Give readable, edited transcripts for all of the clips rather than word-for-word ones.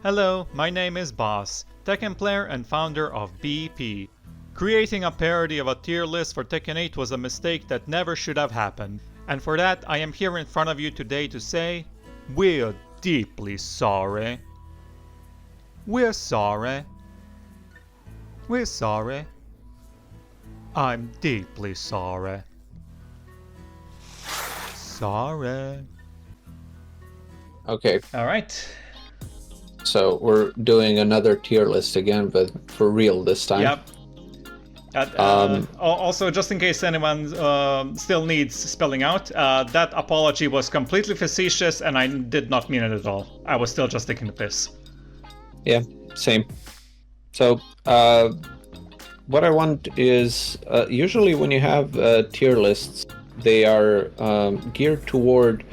Hello, my name is Boss, Tekken player and founder of BP. Creating a parody of a tier list for Tekken 8 was a mistake that never should have happened, and for that I am here in front of you today to say, we're deeply sorry. We're sorry. We're sorry. I'm deeply sorry. Sorry. Okay, Alright. so we're doing another tier list again, but for real this time. Yep. Also, just in case anyone still needs spelling out, that apology was completely facetious and I did not mean it at all. I was still just taking the piss. Yeah, same. So, what I want is, usually when you have tier lists, they are geared toward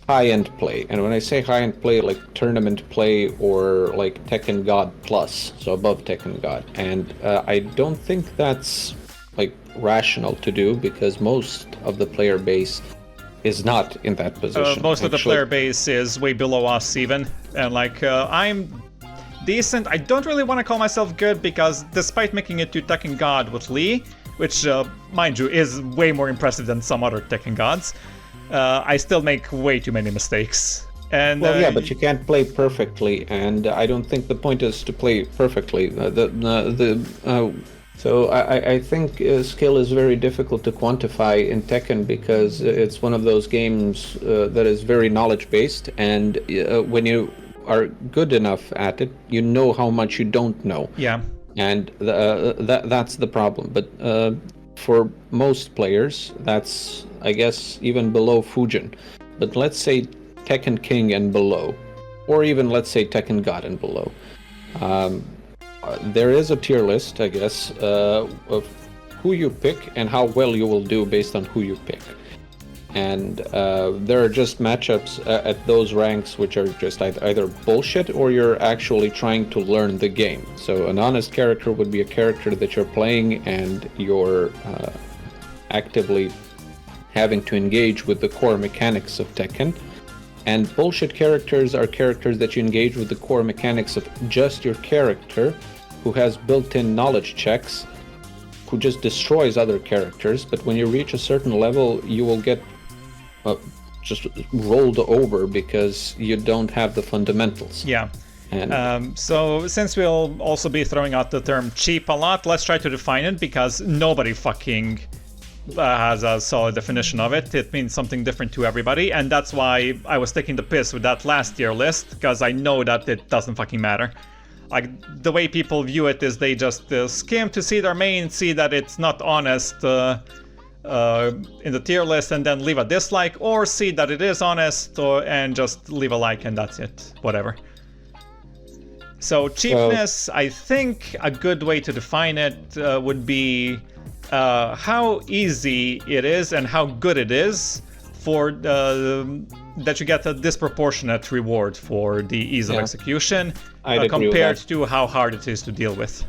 high-end play. And when I say high-end play, like tournament play or like Tekken God Plus, so above Tekken God. And I don't think that's like rational to do because most of the player base is not in that position. Most of the player base is way below us even. And like, I'm decent. I don't really want to call myself good because despite making it to Tekken God with Lee, which, mind you, is way more impressive than some other Tekken Gods, I still make way too many mistakes. And well, yeah, but you can't play perfectly, and I don't think the point is to play perfectly. So I think skill is very difficult to quantify in Tekken because it's one of those games that is very knowledge-based, and when you are good enough at it, you know how much you don't know. Yeah. And that's the problem. But for most players, that's, I guess, even below Fujin. But let's say Tekken King and below, or even let's say Tekken God and below. There is a tier list, I guess, of who you pick and how well you will do based on who you pick. And there are just matchups at those ranks which are just either bullshit or you're actually trying to learn the game. So an honest character would be a character that you're playing and you're actively having to engage with the core mechanics of Tekken. And bullshit characters are characters that you engage with the core mechanics of just your character, who has built-in knowledge checks, who just destroys other characters, but when you reach a certain level, you will get just rolled over because you don't have the fundamentals. Yeah. And so since we'll also be throwing out the term cheap a lot, let's try to define it because nobody fucking has a solid definition of it. It means something different to everybody, and that's why I was taking the piss with that last tier list, because I know that it doesn't fucking matter. Like, the way people view it is they just skim to see their main, see that it's not honest in the tier list and then leave a dislike, or see that it is honest and just leave a like and that's it. Whatever. So cheapness, I think a good way to define it would be how easy it is and how good it is for that you get a disproportionate reward for the ease of execution compared to how hard it is to deal with.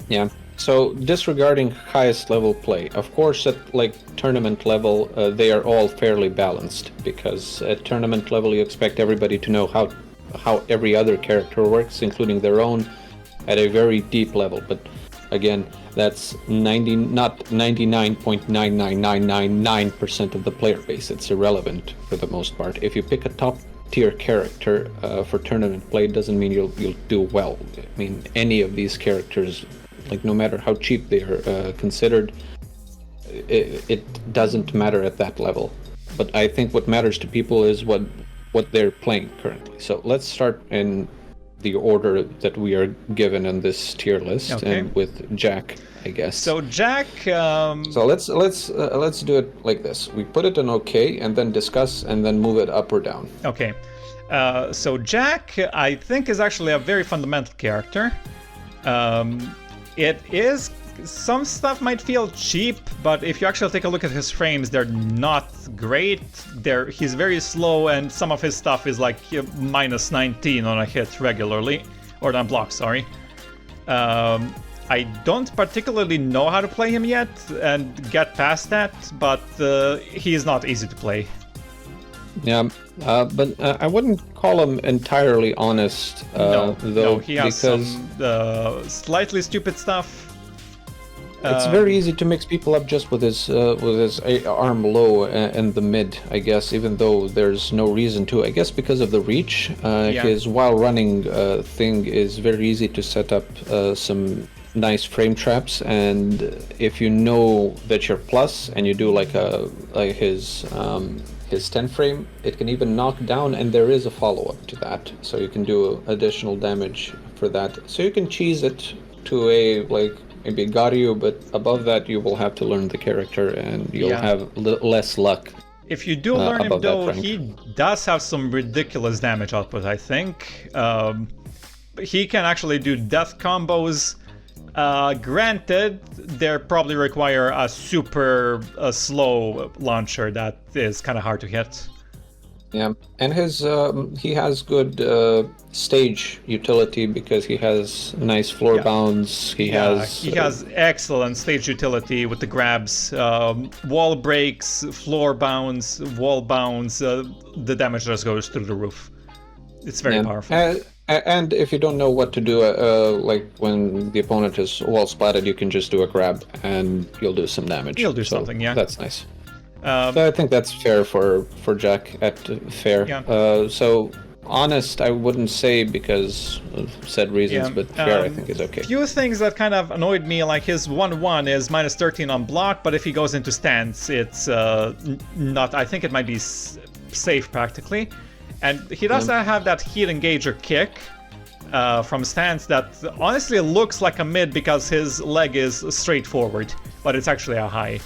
yeah. So disregarding highest level play, of course at like tournament level they are all fairly balanced, because at tournament level you expect everybody to know how every other character works, including their own, at a very deep level. But again, that's not 99.99999% of the player base. It's irrelevant for the most part. If you pick a top tier character for tournament play, it doesn't mean you'll do well. I mean, any of these characters, like no matter how cheap they are considered, it doesn't matter at that level. But I think what matters to people is what they're playing currently. So let's start in the order that we are given in this tier list, and with Jack, I guess. So Jack. So let's do it like this. We put it in OK, and then discuss, and then move it up or down. Okay. So Jack, I think, is actually a very fundamental character. It is. Some stuff might feel cheap, but if you actually take a look at his frames, they're not great. He's very slow, and some of his stuff is like minus 19 on a hit regularly, or on block, sorry. I don't particularly know how to play him yet and get past that, but he's not easy to play. Yeah, But I wouldn't call him entirely honest, though, no, he has because some slightly stupid stuff. it's very easy to mix people up just with his arm low and the mid, I guess, even though there's no reason to. I guess because of the reach, his while running thing is very easy to set up some nice frame traps, and if you know that you're plus and you do like his 10 frame, it can even knock down, and there is a follow-up to that, so you can do additional damage for that. So you can cheese it to a maybe Garyu, but above that you will have to learn the character and you'll have less luck. If you do learn him though, he does have some ridiculous damage output, I think. He can actually do death combos. Granted, they probably require a super slow launcher that is kind of hard to hit. Yeah, and his he has good stage utility because he has nice floor bounds. He has excellent stage utility with the grabs, wall breaks, floor bounds, wall bounds. The damage just goes through the roof. It's very powerful. And if you don't know what to do, like when the opponent is wall splatted, you can just do a grab and you'll do some damage. You'll do something, yeah. That's nice. So I think that's fair for Jack at fair. Yeah. So honest, I wouldn't say because of said reasons, but fair I think is okay. Few things that kind of annoyed me, like his 1-1 is minus 13 on block, but if he goes into stance, it's not. I think it might be safe practically. And he does have that heat engager kick from stance that honestly looks like a mid because his leg is straight forward, but it's actually a high.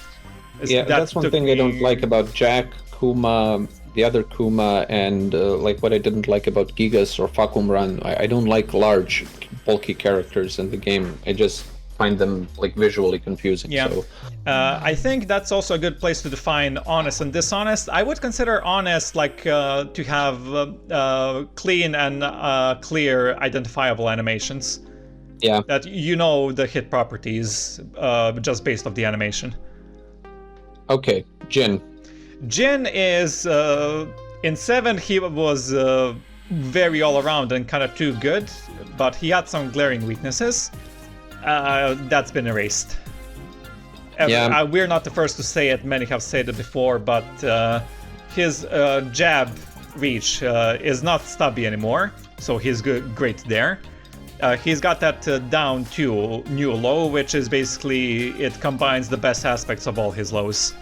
That's one thing I don't like about Jack, Kuma, the other Kuma, and like what I didn't like about Gigas or Hwoarang. I don't like large, bulky characters in the game. I just find them like visually confusing. Yeah. So. I think that's also a good place to define honest and dishonest. I would consider honest like to have clean and clear identifiable animations. Yeah. That you know the hit properties just based off the animation. Okay, Jin. Jin is in 7 he was very all around and kind of too good, but he had some glaring weaknesses. That's been erased. We're not the first to say it, many have said it before, but his jab reach is not stubby anymore, so he's great there. He's got that down to new low, which is basically, it combines the best aspects of all his lows.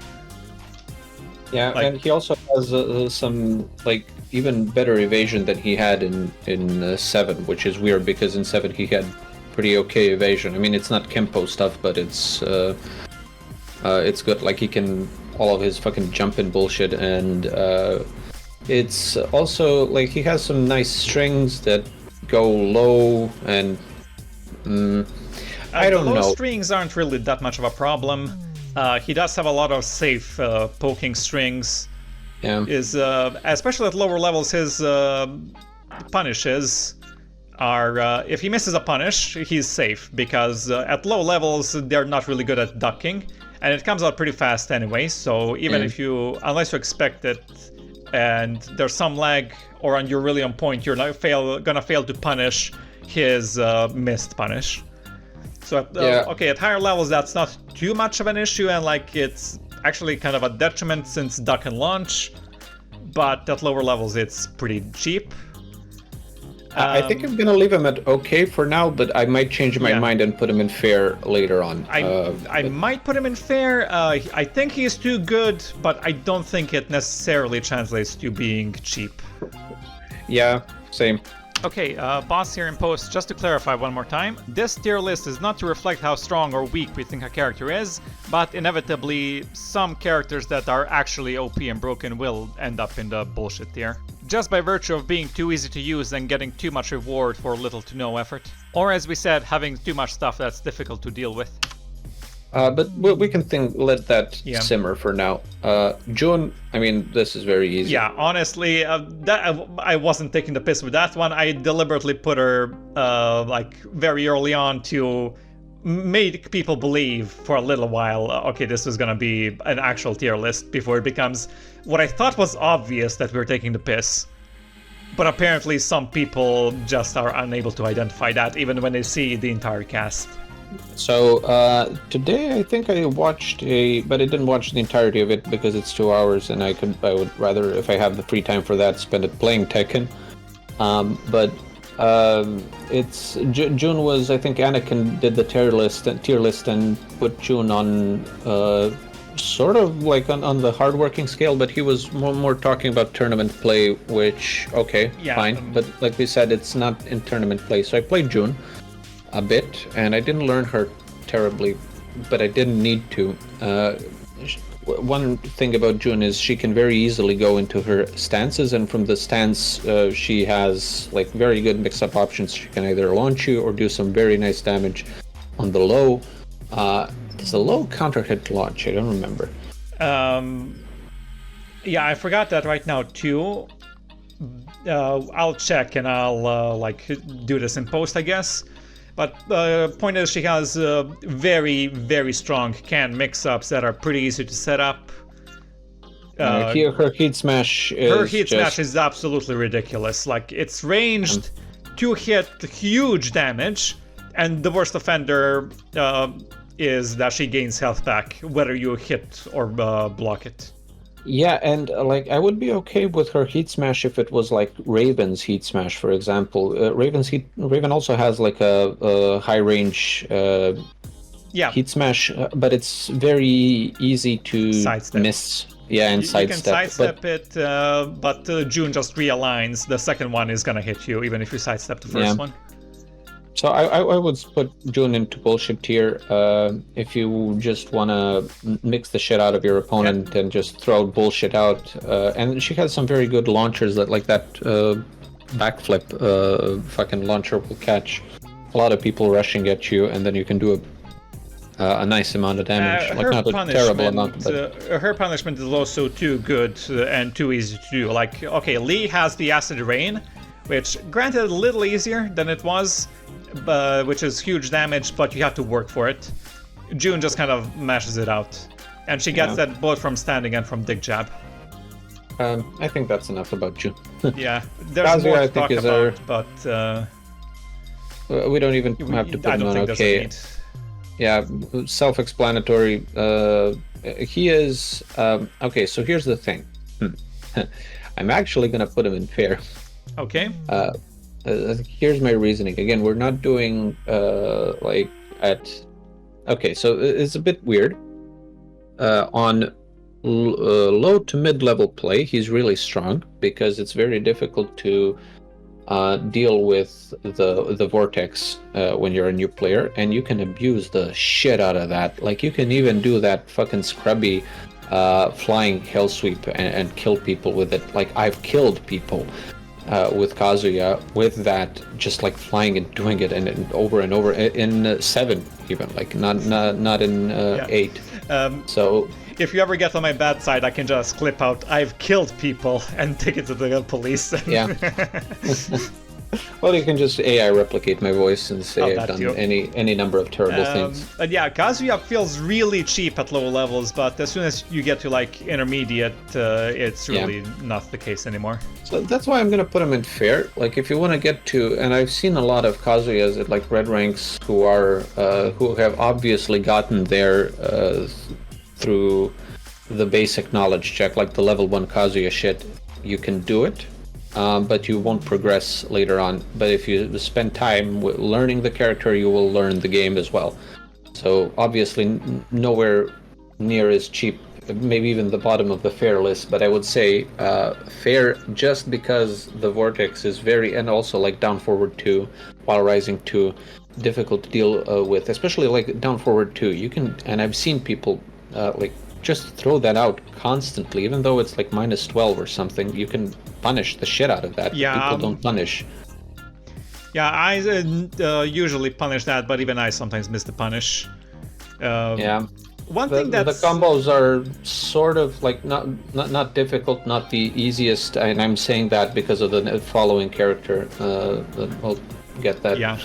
Yeah, and he also has some like even better evasion than he had in 7, which is weird because in 7 he had pretty okay evasion. I mean, it's not Kempo stuff, but it's good. Like he can all of his fucking jumping bullshit, and it's also like he has some nice strings that go low, and I don't know. Low strings aren't really that much of a problem. He does have a lot of safe poking strings. Yeah. Especially at lower levels, his punishes are if he misses a punish, he's safe because at low levels they're not really good at ducking, and it comes out pretty fast anyway. So even if unless you expect it, and there's some lag or you're really on point, you're not gonna fail to punish his missed punish. So at higher levels that's not too much of an issue, and like it's actually kind of a detriment since duck and launch, but at lower levels it's pretty cheap. I think I'm gonna leave him at okay for now, but I might change my mind and put him in fair later on. I might put him in fair. I think he's too good, but I don't think it necessarily translates to being cheap. Yeah, same. Okay, boss here in post, just to clarify one more time, this tier list is not to reflect how strong or weak we think a character is, but inevitably some characters that are actually OP and broken will end up in the bullshit tier. Just by virtue of being too easy to use and getting too much reward for little to no effort. Or as we said, having too much stuff that's difficult to deal with. But we can let that simmer for now. June, I mean, this is very easy. Yeah, honestly, I wasn't taking the piss with that one. I deliberately put her like very early on to made people believe for a little while, okay, this is gonna be an actual tier list before it becomes what I thought was obvious that we were taking the piss. But apparently some people just are unable to identify that even when they see the entire cast. So today I think I watched but I didn't watch the entirety of it because it's 2 hours, and I would rather, if I have the free time for that, spend it playing Tekken. It's June was, I think Anakin did the tier list and put June on sort of like on the hardworking scale, but he was more talking about tournament play, which fine. But like we said, it's not in tournament play. So I played June a bit, and I didn't learn her terribly, but I didn't need to. One thing about June is she can very easily go into her stances, and from the stance she has like very good mix-up options. She can either launch you or do some very nice damage on the low. Does the low counter hit launch? I don't remember. Yeah, I forgot that right now too. I'll check and I'll do this in post, I guess. But point is, she has very, very strong can mix-ups that are pretty easy to set up. Her heat smash is absolutely ridiculous. Like, it's ranged to hit huge damage, and the worst offender is that she gains health back, whether you hit or block it. Yeah, and I would be okay with her heat smash if it was like Raven's heat smash, for example. Raven also has like a high range heat smash, but it's very easy to miss. Yeah, and sidestep. You can sidestep it, but June just realigns. The second one is gonna hit you, even if you sidestep the first one. So I would put June into bullshit tier if you just want to mix the shit out of your opponent and just throw bullshit out. And she has some very good launchers that backflip fucking launcher will catch a lot of people rushing at you, and then you can do a nice amount of damage. Not a terrible amount, but her punishment is also too good and too easy to do. Like, okay, Lee has the acid rain, which granted a little easier than it was, which is huge damage, but you have to work for it. June just kind of mashes it out, and she gets that both from standing and from dig jab. I think that's enough about June. Yeah, there's Kazuya, more to talk about, but we don't even have to put him on okay. Yeah, self-explanatory. He is okay. So here's the thing. I'm actually gonna put him in fair. Okay. Here's my reasoning. Again, we're not doing Okay, so it's a bit weird. On low to mid-level play, he's really strong because it's very difficult to deal with the vortex when you're a new player, and you can abuse the shit out of that. Like, you can even do that fucking scrubby flying hell sweep and kill people with it. Like, I've killed people with Kazuya with that, just like flying and doing it and over and over in 7 even, like not in 8. So if you ever get on my bad side, I can just clip out "I've killed people" and take it to the police. Yeah. Well, you can just AI replicate my voice and say I've done any number of terrible things. But yeah, Kazuya feels really cheap at low levels, but as soon as you get to like intermediate, it's really not the case anymore. So that's why I'm gonna put him in fair. Like, if you want to get to, and I've seen a lot of Kazuyas at like red ranks who have obviously gotten there through the basic knowledge check, like the level 1 Kazuya shit. You can do it. But you won't progress later on. But if you spend time learning the character, you will learn the game as well. So obviously nowhere near as cheap, maybe even the bottom of the fair list, but I would say fair just because the vortex is and also like down forward 2, while rising 2, difficult to deal with, especially like down forward 2. You can, and I've seen people just throw that out constantly, even though it's like minus 12 or something. You can punish the shit out of that. Yeah, people don't punish. Yeah, I usually punish that, but even I sometimes miss the punish. One thing that the combos are sort of like not difficult, not the easiest, and I'm saying that because of the following character. I'll get that. Yeah.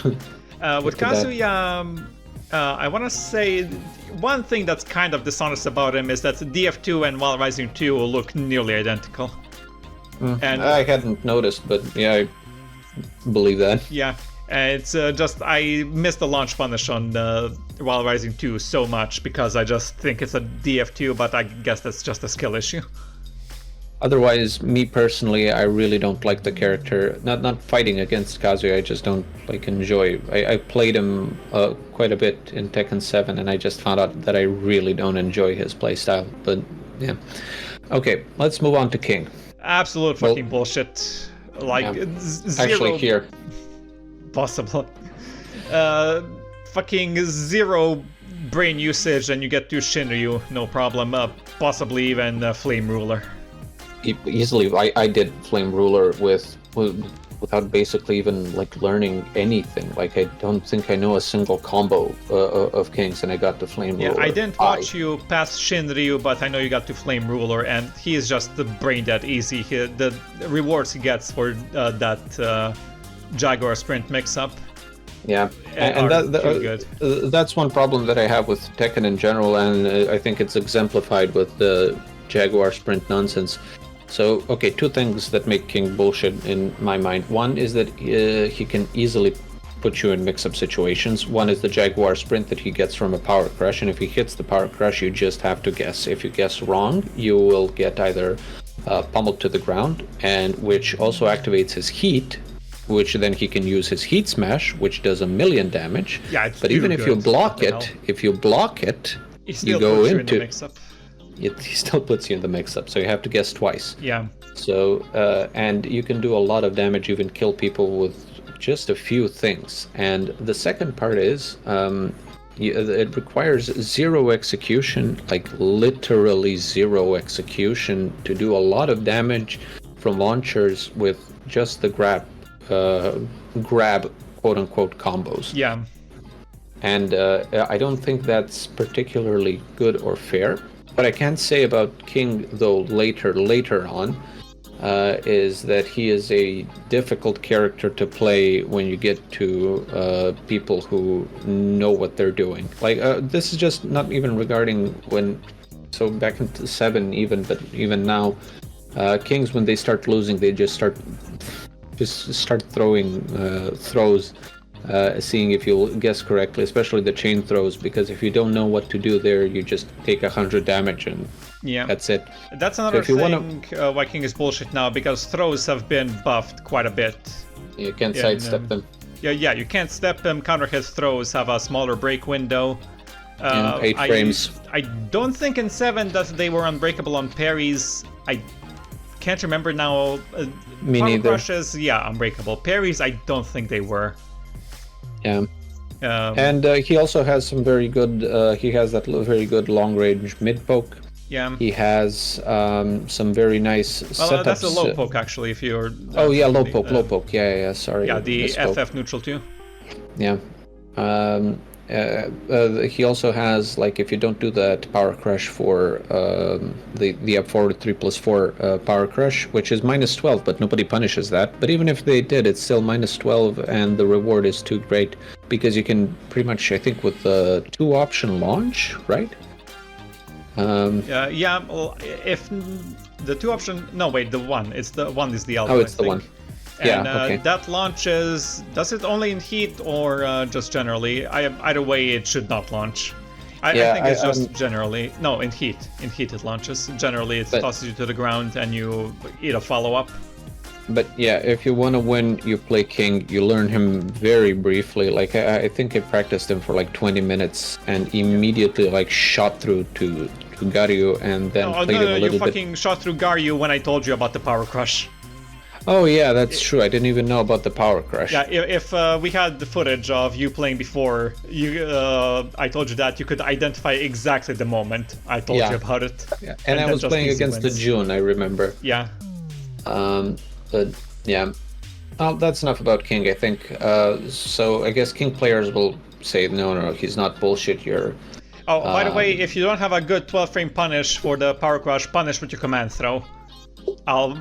With Kazuya, I want to say one thing that's kind of dishonest about him is that DF2 and While Rising 2 look nearly identical. And I hadn't noticed, but yeah, I believe that. Yeah, it's just I missed the launch punish on While Rising 2 so much because I just think it's a DF2, but I guess that's just a skill issue. Otherwise, me personally, I really don't like the character. Not fighting against Kazuya, I just don't like enjoy. I played him quite a bit in Tekken 7, and I just found out that I really don't enjoy his playstyle. But yeah, okay, let's move on to King. Absolute fucking bullshit. Like zero. Actually, here. Possible. Fucking zero brain usage, and you get to Shinryu, no problem. Possibly even Flame Ruler. Easily, I did Flame Ruler without basically even like learning anything. Like I don't think I know a single combo of Kings, and I got the Flame Ruler. Yeah, I didn't watch you pass Shinryu, but I know you got to Flame Ruler, and he is just the brain dead easy. The rewards he gets for that Jaguar Sprint mix-up. Yeah, and that's one problem that I have with Tekken in general, and I think it's exemplified with the Jaguar Sprint nonsense. So, okay, two things that make King bullshit in my mind. One is that he can easily put you in mix-up situations. One is the Jaguar Sprint that he gets from a Power Crush, and if he hits the Power Crush, you just have to guess. If you guess wrong, you will get either pummeled to the ground, and which also activates his heat, which then he can use his Heat Smash, which does 1,000,000 damage. Yeah, it's but even if you block it, you go into mix-up. He still puts you in the mix-up, so you have to guess twice. Yeah. So, and you can do a lot of damage, even kill people with just a few things. And the second part is, it requires zero execution, like literally zero execution, to do a lot of damage from launchers with just the grab quote-unquote combos. Yeah. And I don't think that's particularly good or fair. What I can say about King, though, later on, is that he is a difficult character to play when you get to people who know what they're doing. Like, this is just not even regarding when... So back in 7 even, but even now, Kings, when they start losing, they just start throwing throws. Seeing if you'll guess correctly, especially the chain throws, because if you don't know what to do there, you just take 100 damage and that's it. That's another thing why King is bullshit now, because throws have been buffed quite a bit. You can't sidestep them. Yeah, you can't step them. Counter hit throws have a smaller break window. 8 frames. I don't think in 7 that they were unbreakable on parries. I can't remember now. Me neither. Crushes, yeah, unbreakable. Parries, I don't think they were. Yeah, and he also has some very good. He has that very good long-range mid-poke. Yeah. He has some very nice setups. That's a low poke actually. If you're. Oh yeah, low poke. Yeah. Sorry. Yeah, the FF neutral too. Yeah. He also has, like, if you don't do that Power Crush for the up forward 3+4 Power Crush, which is -12, but nobody punishes that. But even if they did, it's still -12, and the reward is too great, because you can pretty much, I think, with the 2-option launch, right? Yeah. Well, if the 2-option, no wait, the 1. It's the 1 is the alpha. Oh, it's the 1. And okay. That launches. Does it only in heat or just generally? Either way, it should not launch. I think it's just generally. No, in heat. In heat, it launches. Generally, it tosses you to the ground and you eat a follow-up. But yeah, if you want to win, you play King. You learn him very briefly. Like I think I practiced him for like 20 minutes and immediately like shot through to Garyu and then played him a little bit. You fucking shot through Garyu when I told you about the Power Crush. Oh yeah, that's true. I didn't even know about the Power Crush. Yeah, if we had the footage of you playing before, I told you that you could identify exactly the moment I told you about it. Yeah. And I was playing against the June, I remember. Yeah. But yeah. Well, that's enough about King, I think. So I guess King players will say, no, he's not bullshit. You're. Oh, by the way, if you don't have a good 12-frame punish for the Power Crush, punish with your command throw.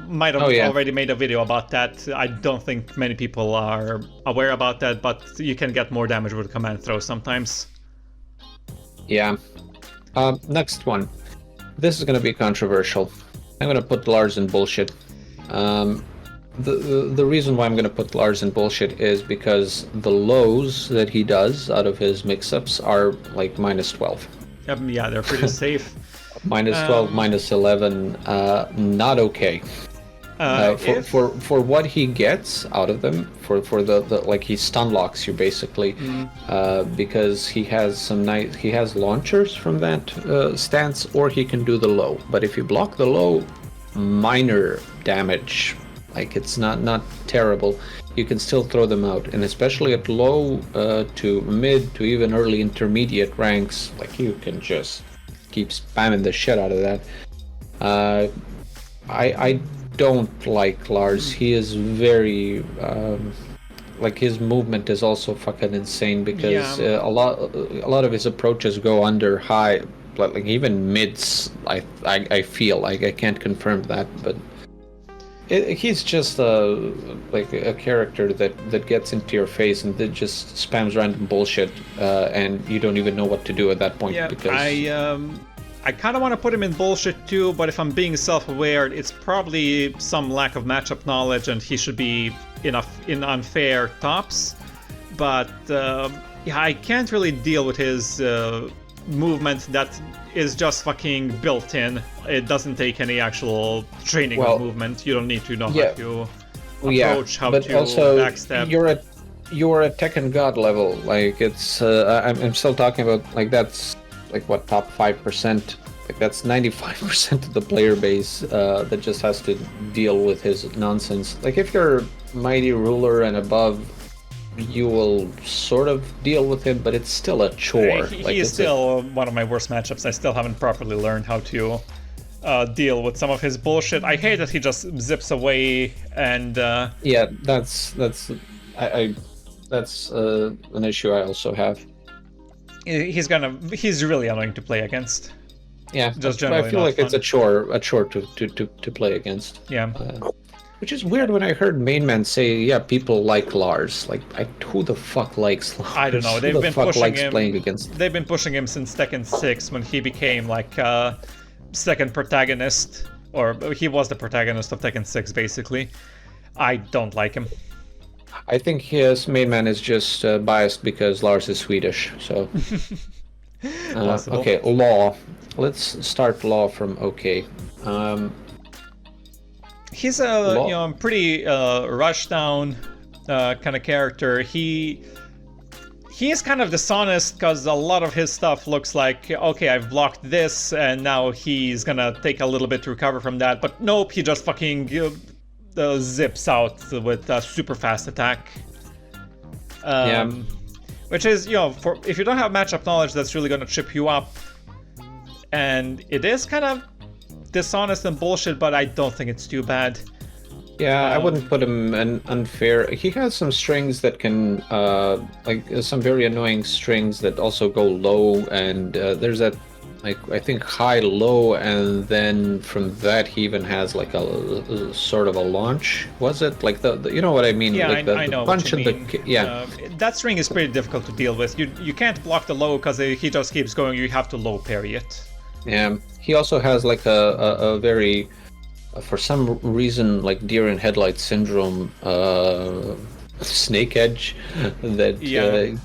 Might have already made a video about that. I don't think many people are aware about that, but you can get more damage with command throw sometimes. Yeah. Next one. This is going to be controversial. I'm going to put Lars in bullshit. The reason why I'm going to put Lars in bullshit is because the lows that he does out of his mix-ups are like minus 12. Yeah, they're pretty safe. Minus 12, minus 11, not okay. For what he gets out of them, for the like he stun locks you basically, because he has he has launchers from that stance, or he can do the low. But if you block the low, minor damage, like it's not terrible. You can still throw them out, and especially at low to mid to even early intermediate ranks, like you can just keep spamming the shit out of that. I don't like Lars. He is very like his movement is also fucking insane because a lot of his approaches go under high, like even mids. I feel like I can't confirm that, but he's just like a character that gets into your face and that just spams random bullshit, and you don't even know what to do at that point. Yeah, because I kind of want to put him in bullshit too, but if I'm being self-aware, it's probably some lack of matchup knowledge, and he should be in unfair tops. But yeah, I can't really deal with his movement that is just fucking built in. It doesn't take any actual training of movement. You don't need to know how to approach, how to also backstab. You're at Tekken God level. Like it's I'm still talking about like that's like what, top 5%? Like that's 95% of the player base that just has to deal with his nonsense. Like if you're Mighty Ruler and above, you will sort of deal with him, but it's still a chore. He is still one of my worst matchups. I still haven't properly learned how to deal with some of his bullshit. I hate that he just zips away and... Yeah, that's an issue I also have. He's really annoying to play against. Yeah, just generally I feel like fun. it's a chore to play against. Yeah. Which is weird when I heard main man say, yeah, people like Lars. Like, who the fuck likes Lars? I don't know. Who the fuck likes playing against? They've been pushing him since Tekken 6 when he became like second protagonist, or he was the protagonist of Tekken 6 basically. I don't like him. I think his main man is just biased because Lars is Swedish. So, okay, Law. Let's start Law from OK. He's a pretty rush down kind of character. He is kind of dishonest because a lot of his stuff looks like, okay, I've blocked this and now he's gonna take a little bit to recover from that. But nope, he just fucking zips out with a super fast attack. Which is, if you don't have matchup knowledge, that's really gonna trip you up. And it is kind of dishonest and bullshit, but I don't think it's too bad. Yeah, I wouldn't put him in unfair. He has some strings that can, like some very annoying strings that also go low, and there's that, like, I think high, low, and then from that he even has like a sort of a launch. Was it like the you know what I mean? Yeah, like I know punch what you and mean. Yeah. That string is pretty difficult to deal with. You can't block the low because he just keeps going. You have to low parry it. Yeah, he also has like a very, for some reason, like deer in headlight syndrome, snake edge that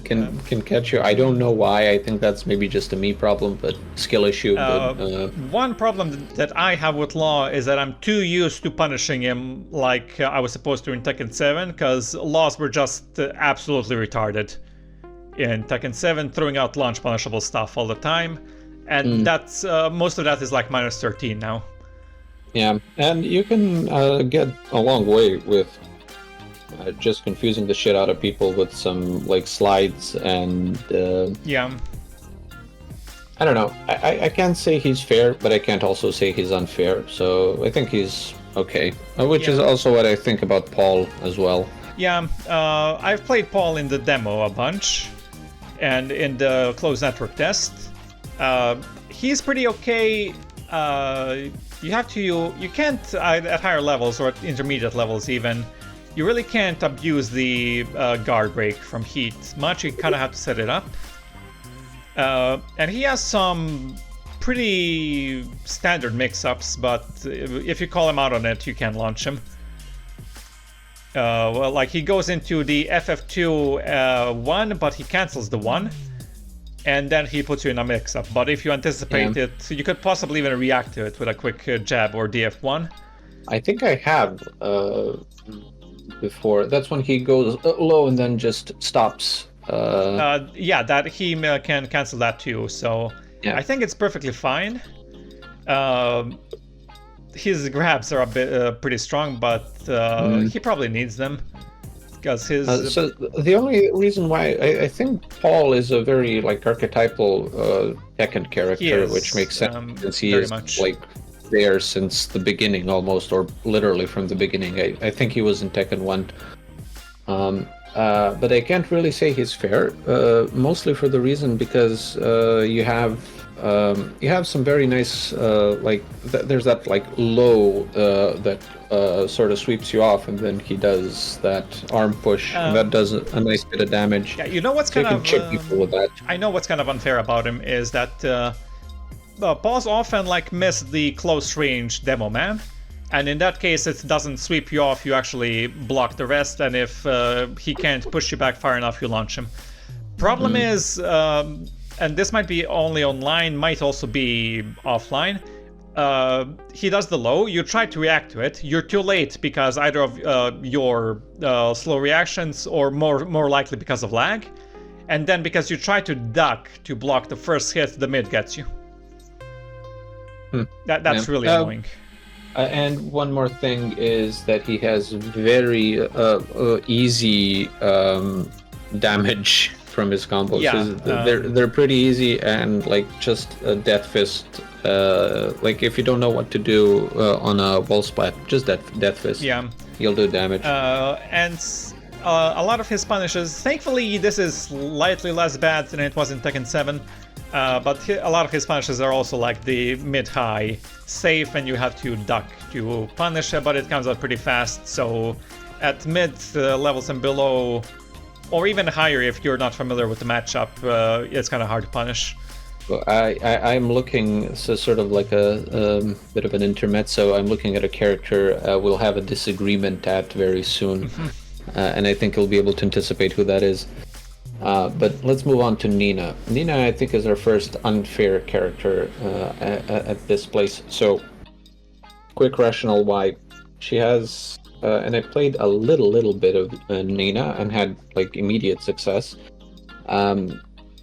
can catch you. I don't know why. I think that's maybe just a me problem, but skill issue. One problem that I have with Law is that I'm too used to punishing him like I was supposed to in Tekken 7, because Laws were just absolutely retarded in Tekken 7, throwing out launch punishable stuff all the time. And that's most of that is like minus 13 now. Yeah, and you can get a long way with just confusing the shit out of people with some like slides and yeah. I don't know. I can't say he's fair, but I can't also say he's unfair. So I think he's okay, which is also what I think about Paul as well. Yeah, I've played Paul in the demo a bunch, and in the closed network test. He's pretty okay. You can't at higher levels or at intermediate levels even. You really can't abuse the guard break from heat much. You kind of have to set it up. And he has some pretty standard mix-ups, but if you call him out on it, you can launch him. Well, like he goes into the FF2 1, but he cancels the 1, and then he puts you in a mix-up. But if you anticipate it, you could possibly even react to it with a quick jab or DF1. I think I have before. That's when he goes low and then just stops. Yeah, that he can cancel that too. So yeah. I think it's perfectly fine. His grabs are a bit pretty strong, but he probably needs them because his. So the only reason why I think Paul is a very like archetypal Tekken character, which makes sense since he is like there since the beginning almost, or literally from the beginning. I think he was in Tekken 1. But I can't really say he's fair, mostly for the reason because you have some very nice there's that like low that sort of sweeps you off, and then he does that arm push and that does a nice bit of damage. Yeah, you know what's kind of chip people with that. I know what's kind of unfair about him is that Paul's often like miss the close range demo man. And in that case, it doesn't sweep you off, you actually block the rest, and if he can't push you back far enough, you launch him. Problem is, and this might be only online, might also be offline, he does the low, you try to react to it, you're too late because either of your slow reactions or more likely because of lag, and then because you try to duck to block the first hit, the mid gets you. That's really annoying. And one more thing is that he has very easy damage from his combos. Yeah, they're pretty easy, and like just a death fist. Like if you don't know what to do on a wall splat, just death fist. Yeah, you'll do damage. And a lot of his punishes. Thankfully, this is slightly less bad than it was in Tekken 7. But a lot of his punishes are also like the mid-high safe, and you have to duck to punish it, but it comes out pretty fast. So at mid levels and below, or even higher if you're not familiar with the matchup, it's kind of hard to punish. Well, I'm looking, so sort of like a bit of an intermezzo. I'm looking at a character we'll have a disagreement at very soon, and I think you'll be able to anticipate who that is. But let's move on to Nina. Nina, I think, is our first unfair character at this place. So, quick rationale why. She has, and I played a little bit of Nina and had like immediate success.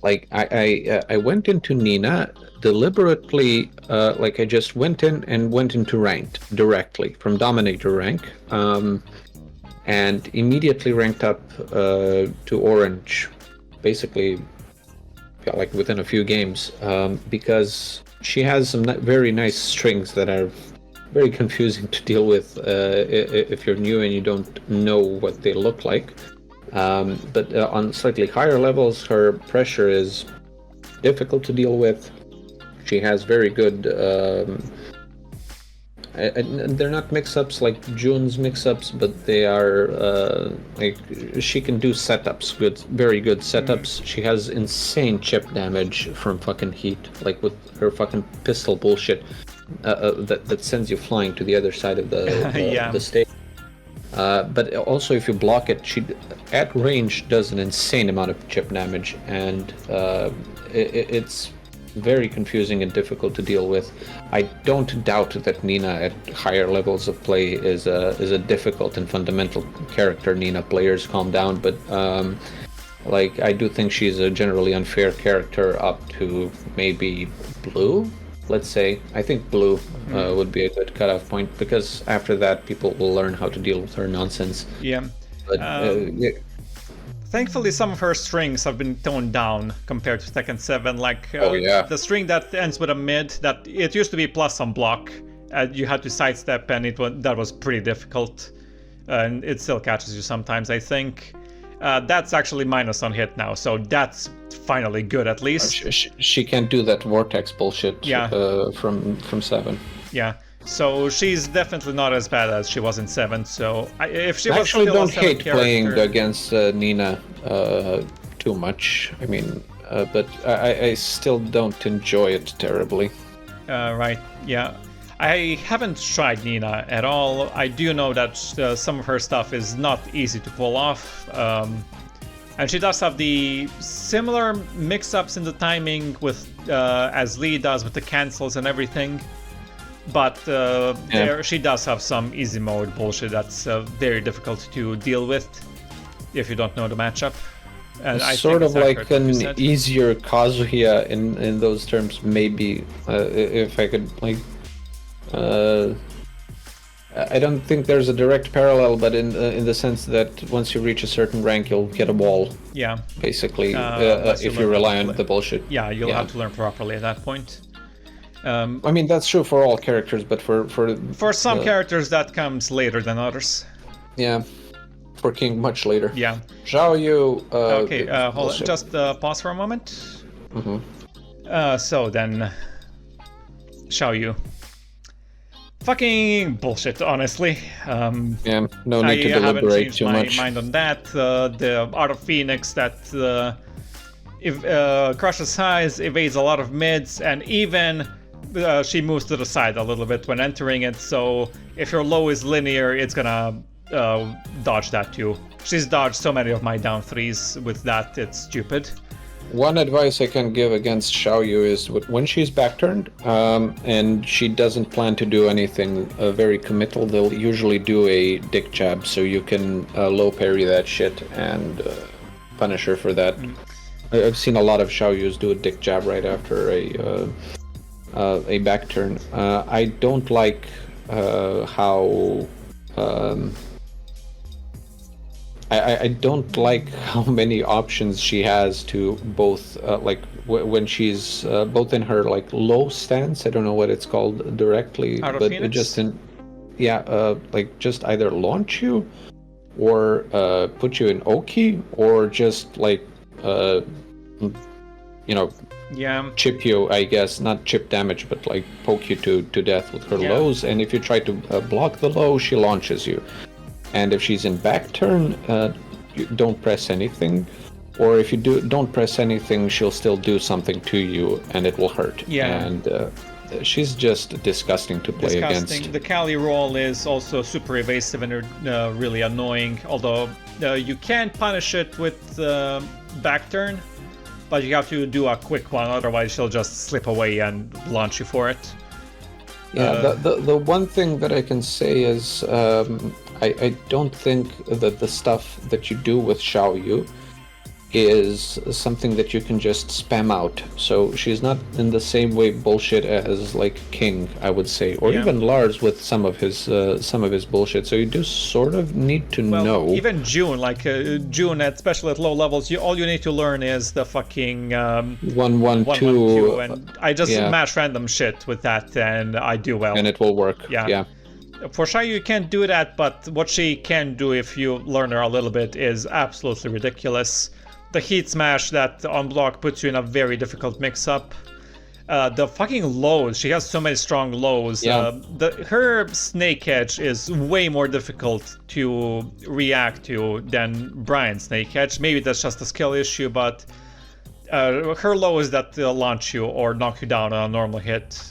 Like I went into Nina deliberately, like I just went into ranked directly from Dominator rank. And immediately ranked up to Orange, basically, like within a few games, because she has some very nice strings that are very confusing to deal with if you're new and you don't know what they look like. But on slightly higher levels, her pressure is difficult to deal with. She has very good. They're not mix-ups like June's mix-ups, but they are like she can do setups, very good setups. She has insane chip damage from fucking heat, like with her fucking pistol bullshit that sends you flying to the other side of the stage. But also, if you block it, she at range does an insane amount of chip damage, and it's very confusing and difficult to deal with. I don't doubt that Nina at higher levels of play is a difficult and fundamental character. Nina players, calm down, but like I do think she's a generally unfair character up to maybe blue, let's say. I think blue would be a good cutoff point, because after that people will learn how to deal with her nonsense. Yeah. But thankfully, some of her strings have been toned down compared to Tekken 7. Like the string that ends with a mid, that it used to be plus some block. You had to sidestep, and that was pretty difficult. And it still catches you sometimes, I think. That's actually minus on hit now, so that's finally good at least. She can't do that vortex bullshit from 7. Yeah. So she's definitely not as bad as she was in 7. So if she was actually still don't a 7 hate playing against Nina too much. I mean, but I still don't enjoy it terribly. Right, yeah. I haven't tried Nina at all. I do know that some of her stuff is not easy to pull off. And she does have the similar mix-ups in the timing with as Lee does with the cancels and everything. But there she does have some easy mode bullshit that's very difficult to deal with if you don't know the matchup. And I sort think of it's like accurate, an easier Kazuya in those terms, maybe, if I could, like... I don't think there's a direct parallel, but in the sense that once you reach a certain rank, you'll get a wall. Yeah. Basically, if you rely on the bullshit. Yeah, you'll have to learn properly at that point. I mean, that's true for all characters, but for some characters that comes later than others. Yeah, for King much later. Yeah. Xiaoyu. Okay, hold on. Just pause for a moment. Mm-hmm. So then, Xiaoyu. Fucking bullshit, honestly. Yeah, no need to deliberate too much. I haven't changed my mind on that. The Art of Phoenix that crushes highs, evades a lot of mids, and even she moves to the side a little bit when entering it, so if your low is linear, it's gonna dodge that too. She's dodged so many of my down threes with that, it's stupid. One advice I can give against Xiaoyu is when she's backturned and she doesn't plan to do anything very committal, they'll usually do a dick jab, so you can low parry that shit and punish her for that. I've seen a lot of Xiaoyus do a dick jab right after a back turn. I don't like how I don't like how many options she has to both like when she's both in her like low stance. I don't know what it's called directly, but it just like just either launch you or put you in Oki or just like chip you, I guess, not chip damage, but like poke you to death with her lows. And if you try to block the low, she launches you. And if she's in back turn, you don't press anything. Or if you don't press anything, she'll still do something to you, and it will hurt. Yeah. And she's just disgusting to play against. The Kali roll is also super evasive and really annoying. Although you can punish it with back turn, but you have to do a quick one, otherwise she'll just slip away and launch you for it. Yeah, the one thing that I can say is I don't think that the stuff that you do with Xiaoyu is something that you can just spam out. So she's not in the same way bullshit as like King, I would say, or even Lars with some of his bullshit. So you do sort of need to know. Even June, June, especially at low levels, all you need to learn is the fucking 1-1-2, and I just mash random shit with that, and I do well. And it will work. Yeah. For Xiaoyu, you can't do that, but what she can do if you learn her a little bit is absolutely ridiculous. The heat smash that on block puts you in a very difficult mix-up. The fucking lows, she has so many strong lows. Her snake edge is way more difficult to react to than Bryan's snake edge. Maybe that's just a skill issue, but her lows that launch you or knock you down on a normal hit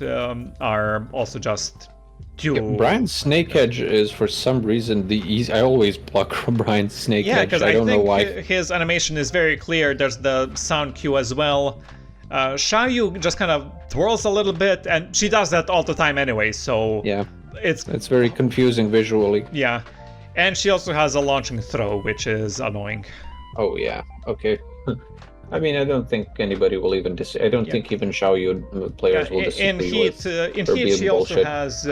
are also just Bryan's snake edge is for some reason the easy. I always block from Bryan's snake edge. Yeah, because I don't know why. His animation is very clear. There's the sound cue as well. Xiaoyu just kind of twirls a little bit, and she does that all the time anyway. So it's very confusing visually. Yeah, and she also has a launching throw, which is annoying. Oh yeah. Okay. I mean, I don't think anybody will even I don't think even Xiaoyu players will disagree with in Heat, she also has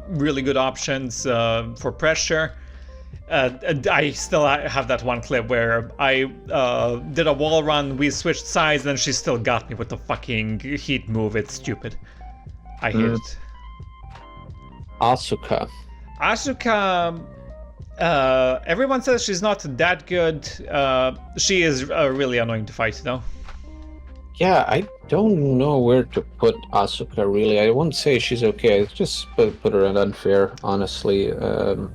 really good options for pressure. I still have that one clip where I did a wall run, we switched sides, and she still got me with the fucking Heat move. It's stupid. I hate it. Asuka. Everyone says she's not that good. She is really annoying to fight, though. Yeah, I don't know where to put Asuka, really. I won't say she's okay. I just put her at unfair, honestly. The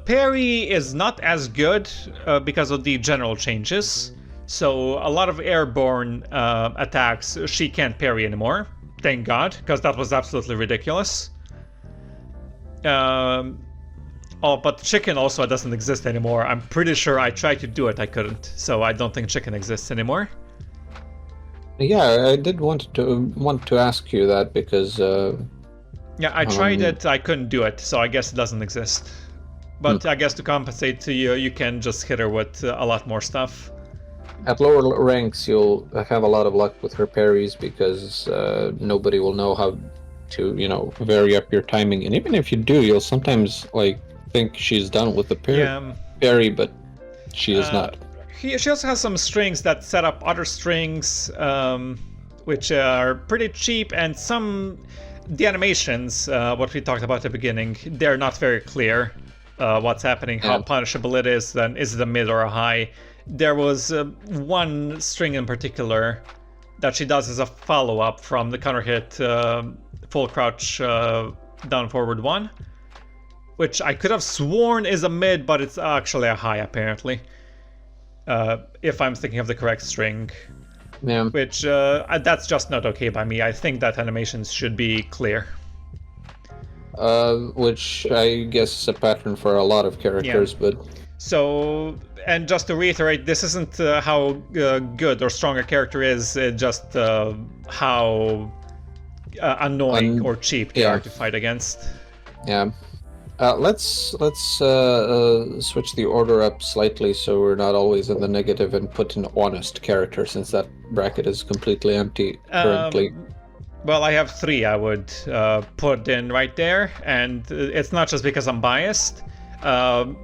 parry is not as good because of the general changes. So a lot of airborne attacks she can't parry anymore. Thank God, because that was absolutely ridiculous. Oh, but chicken also doesn't exist anymore. I'm pretty sure I tried to do it, I couldn't. So I don't think chicken exists anymore. Yeah, I did want to ask you that because. Yeah, I tried it. I couldn't do it, so I guess it doesn't exist. But I guess to compensate to you, you can just hit her with a lot more stuff. At lower ranks, you'll have a lot of luck with her parries because nobody will know how to, vary up your timing. And even if you do, you'll sometimes think she's done with the parry, but she is not. She also has some strings that set up other strings, which are pretty cheap, and the animations, what we talked about at the beginning, they're not very clear. What's happening, how punishable it is, then is it a mid or a high? There was one string in particular that she does as a follow-up from the counter hit full crouch down forward 1, which I could have sworn is a mid, but it's actually a high apparently, if I'm thinking of the correct string. Yeah. Which that's just not okay by me. I think that animations should be clear. Which I guess is a pattern for a lot of characters, but. So, and just to reiterate, this isn't how good or strong a character is, just how annoying or cheap they are to fight against. Yeah. Let's switch the order up slightly so we're not always in the negative and put an honest character, since that bracket is completely empty currently. Well, I have 3 I would put in right there, and it's not just because I'm biased.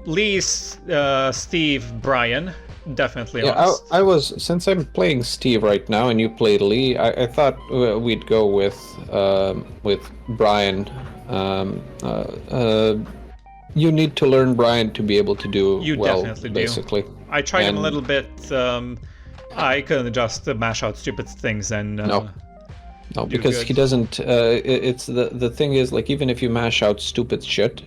Lee, Steve, Bryan, definitely honest. I was, since I'm playing Steve right now and you played Lee, I thought we'd go with Bryan. You need to learn Bryan to be able to do well, definitely basically. Do. I tried him a little bit. I couldn't just mash out stupid things and No, because he doesn't. It's the thing is, even if you mash out stupid shit,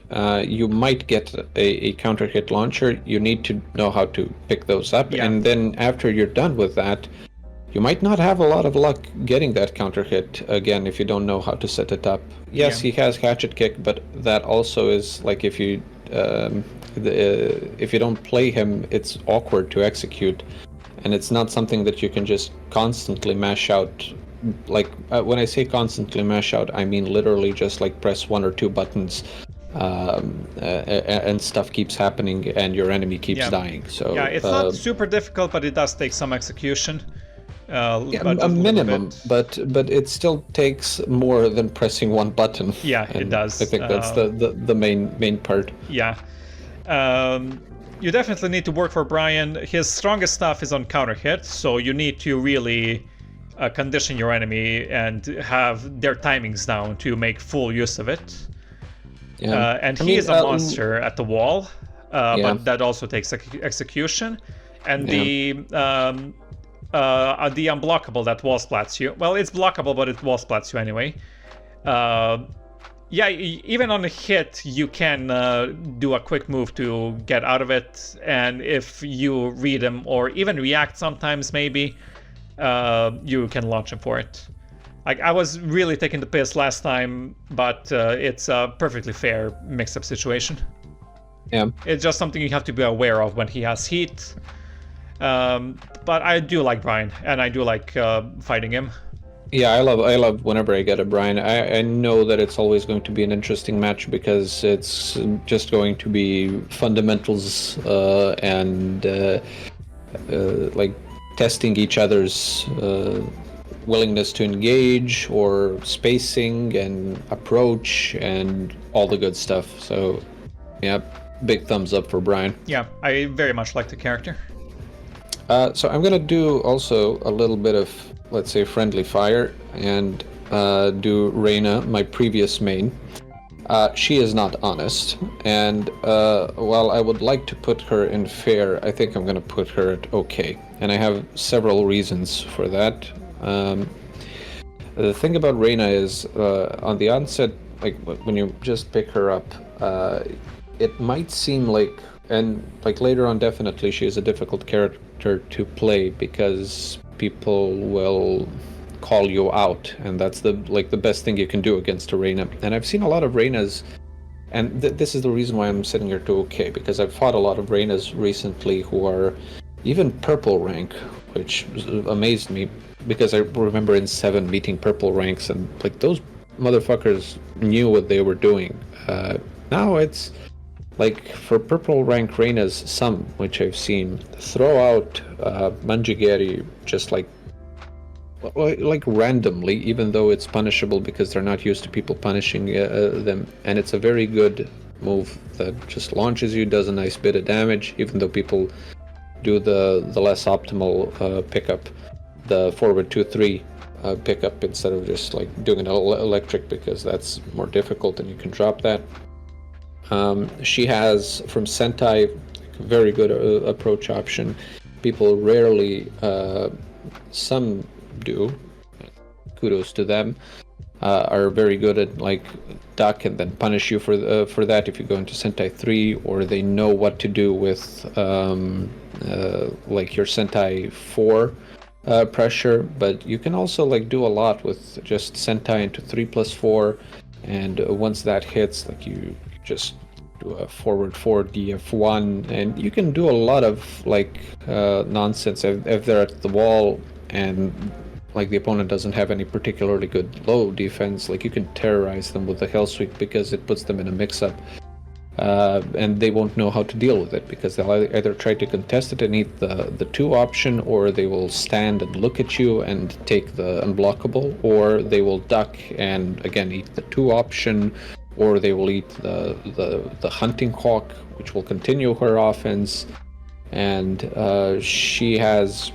you might get a counter hit launcher. You need to know how to pick those up, and then after you're done with that, you might not have a lot of luck getting that counter hit again if you don't know how to set it up. Yes, he has hatchet kick, but that also is if you don't play him, it's awkward to execute, and it's not something that you can just constantly mash out. When I say constantly mash out, I mean literally just press 1 or 2 buttons, and stuff keeps happening, and your enemy keeps dying. So it's not super difficult, but it does take some execution. A minimum, but it still takes more than pressing 1 button. Yeah, it does. I think that's the main part. Yeah. You definitely need to work for Bryan. His strongest stuff is on counter hit, so you need to really condition your enemy and have their timings down to make full use of it. And he is a monster at the wall, but that also takes execution. And the unblockable that wall splats you. Well, it's blockable, but it wall splats you anyway. Even on a hit, you can do a quick move to get out of it. And if you read him or even react sometimes, maybe, you can launch him for it. I was really taking the piss last time, but it's a perfectly fair mix-up situation. Yeah. It's just something you have to be aware of when he has heat. But I do like Bryan, and I do like fighting him. Yeah, I love whenever I get a Bryan. I know that it's always going to be an interesting match because it's just going to be fundamentals and testing each other's willingness to engage or spacing and approach and all the good stuff. So, yeah, big thumbs up for Bryan. Yeah, I very much like the character. So I'm going to do also a little bit of, let's say, friendly fire and do Reina, my previous main. She is not honest, and while I would like to put her in fair, I think I'm going to put her at okay, and I have several reasons for that. The thing about Reina is, on the onset, when you just pick her up, it might seem like and like later on, definitely she is a difficult character to play because people will call you out, and that's the best thing you can do against a Reina. And I've seen a lot of Reinas, and this is the reason why I'm sitting here to okay, because I've fought a lot of Reinas recently who are even purple rank, which amazed me because I remember in 7 meeting purple ranks, and like those motherfuckers knew what they were doing. Now it's like for purple rank Reinas, some which I've seen throw out Manjigeri just like randomly, even though it's punishable because they're not used to people punishing them, and it's a very good move that just launches you, does a nice bit of damage, even though people do the less optimal pickup, the forward 2-3 pickup instead of just like doing an electric, because that's more difficult and you can drop that. She has from Sentai a very good approach option. People rarely, some do, kudos to them, are very good at like duck and then punish you for that if you go into Sentai 3, or they know what to do with like your Sentai 4 pressure. But you can also like do a lot with just Sentai into 3+4, and once that hits, like you just do a forward 4 DF1, and you can do a lot of like nonsense if they're at the wall and like the opponent doesn't have any particularly good low defense. Like you can terrorize them with the Hell Sweep because it puts them in a mix-up, and they won't know how to deal with it because they'll either try to contest it and eat the 2 option, or they will stand and look at you and take the unblockable, or they will duck and again eat the 2 option, or they will eat the Hunting Hawk, which will continue her offense. And she has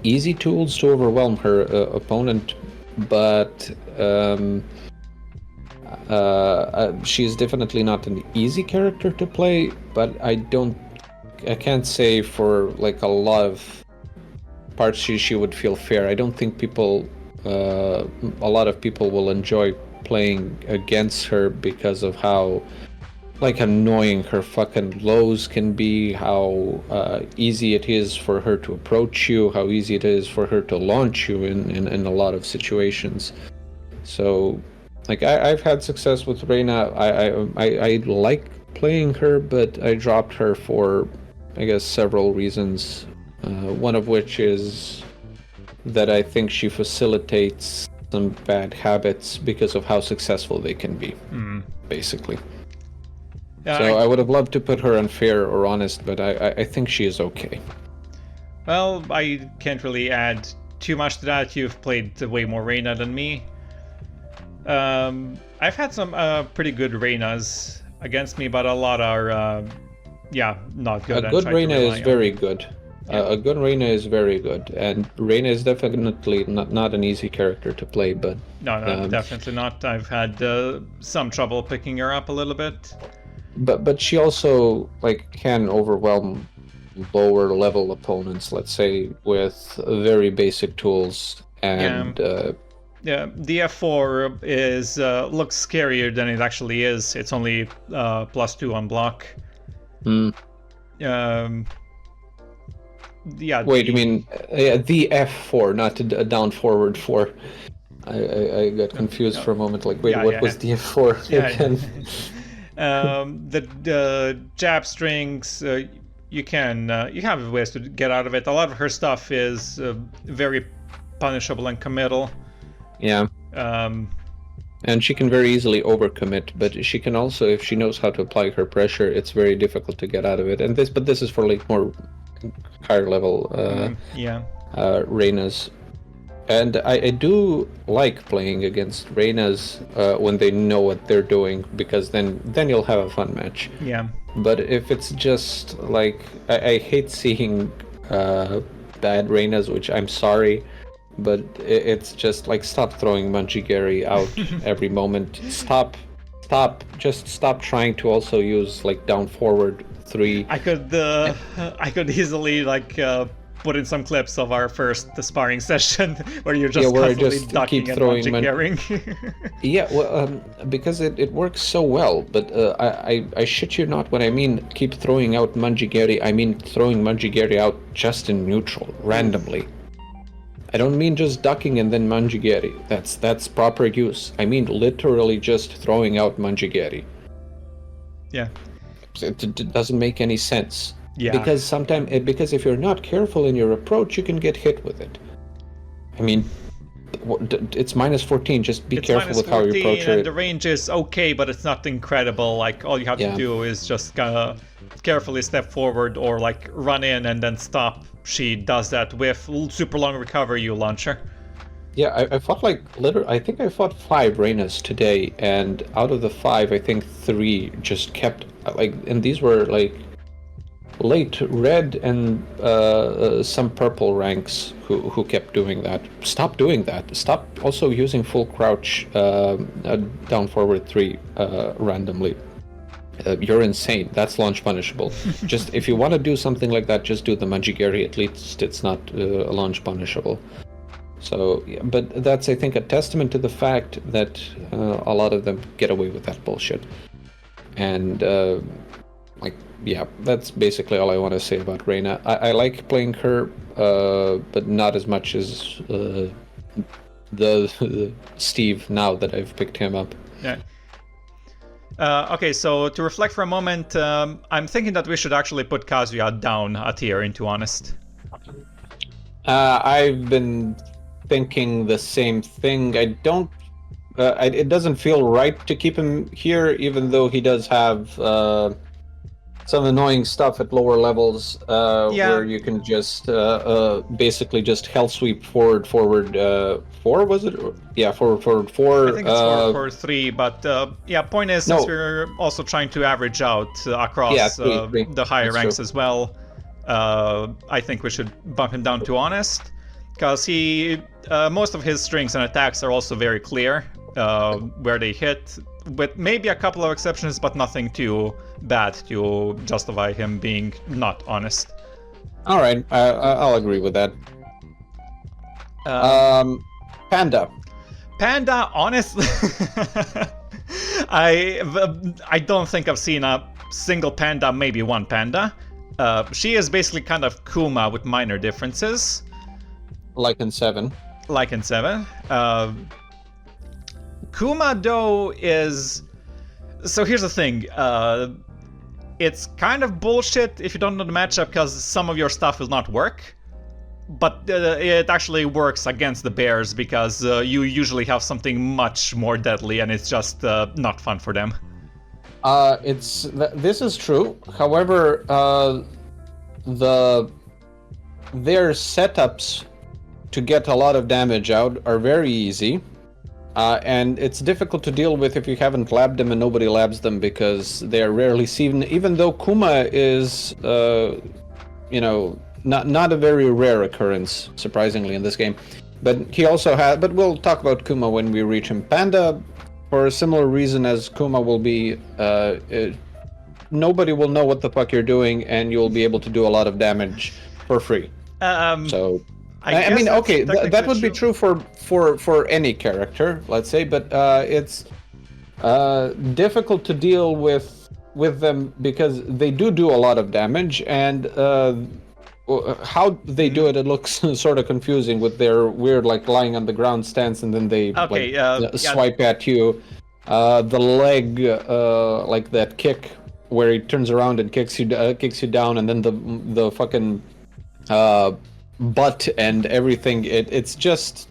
easy tools to overwhelm her opponent, but she's definitely not an easy character to play. But I can't say for like a lot of parts she would feel fair. I don't think a lot of people will enjoy playing against her because of how like annoying her fucking lows can be, how easy it is for her to approach you, how easy it is for her to launch you in a lot of situations. So like I've had success with Reina. I like playing her, but I dropped her for I guess several reasons, one of which is that I think she facilitates some bad habits because of how successful they can be, basically. So I would have loved to put her on fair or honest, but I think she is okay. Well, I can't really add too much to that. You've played way more Reina than me. I've had some pretty good Reinas against me, but a lot are, not good. A good Reina is very good. Yeah. A good Reina is very good, and Reina is definitely not an easy character to play, but... No, definitely not. I've had some trouble picking her up a little bit. But she also like can overwhelm lower level opponents, let's say, with very basic tools, and the F4 is looks scarier than it actually is. It's only +2 on block. Wait, you mean the F4, not a down forward 4? I got confused for a moment. Like, wait, what was the F4 again? The jab strings, you have ways to get out of it. A lot of her stuff is very punishable and committal. Yeah. And she can very easily overcommit, but she can also, if she knows how to apply her pressure, it's very difficult to get out of it. And this is for like more higher level Reinas. And I do like playing against Reinas when they know what they're doing, because then you'll have a fun match. Yeah. But if it's just like I hate seeing bad Reinas, which I'm sorry, but it's just like stop throwing Manjigeri out every moment. Stop trying to also use like down forward 3. I could easily like put in some clips of our first sparring session where you're just where I constantly just ducking keep and throwing carrying. Yeah, well, because it works so well, but I shit you not when I mean keep throwing out Manjigeri, I mean throwing Manjigeri out just in neutral, randomly. I don't mean just ducking and then Manjigeri. That's proper use. I mean literally just throwing out Manjigeri. Yeah. It doesn't make any sense. Yeah. Because if you're not careful in your approach, you can get hit with it. I mean, it's minus 14. Just be careful with how you approach and it. the range is okay, but it's not incredible. Like, all you have to do is just carefully step forward or like run in and then stop. She does that with super long recovery launcher. Yeah, I fought I think I fought 5 Reinas today, and out of the 5, I think 3 just kept and these were like late red and some purple ranks who kept doing that. Stop doing that. Stop also using full crouch down forward 3 randomly. You're insane. That's launch punishable. Just if you want to do something like that, just do the Manjigeri. At least it's not launch punishable. So, yeah, but that's, I think, a testament to the fact that a lot of them get away with that bullshit. And, that's basically all I want to say about Reina. I like playing her, but not as much as the Steve now that I've picked him up. Yeah. Okay, so to reflect for a moment, I'm thinking that we should actually put Kazuya down a tier, to be honest. I've been thinking the same thing. I don't. It doesn't feel right to keep him here, even though he does have some annoying stuff at lower levels, where you can just basically just hell sweep forward 4, was it? Yeah, forward 4. I think it's forward 3, but point is, since we're also trying to average out across three. the higher That's ranks true. as well, I think we should bump him down to honest, because most of his strings and attacks are also very clear where they hit, with maybe a couple of exceptions, but nothing too bad to justify him being not honest. All right, I'll agree with that. Panda. Panda, honestly, I don't think I've seen a single Panda, maybe one Panda. She is basically kind of Kuma with minor differences. Like in 7. Kuma, though, is... So here's the thing. It's kind of bullshit if you don't know the matchup, because some of your stuff will not work. But it actually works against the bears, because you usually have something much more deadly, and it's just not fun for them. This is true. However, their setups to get a lot of damage out are very easy. And it's difficult to deal with if you haven't labbed them and nobody labs them, because they are rarely seen. Even though Kuma is, not a very rare occurrence, surprisingly, in this game. But he also has. But we'll talk about Kuma when we reach him. Panda, for a similar reason as Kuma will be, nobody will know what the fuck you're doing, and you'll be able to do a lot of damage for free. So. I mean, okay, that would be true for any character, let's say, but it's difficult to deal with them because they do a lot of damage, and how they do it looks sort of confusing with their weird, like, lying on the ground stance, and then they swipe at you. The leg, like that kick where he turns around and kicks you down, and then the fucking butt and everything. It's just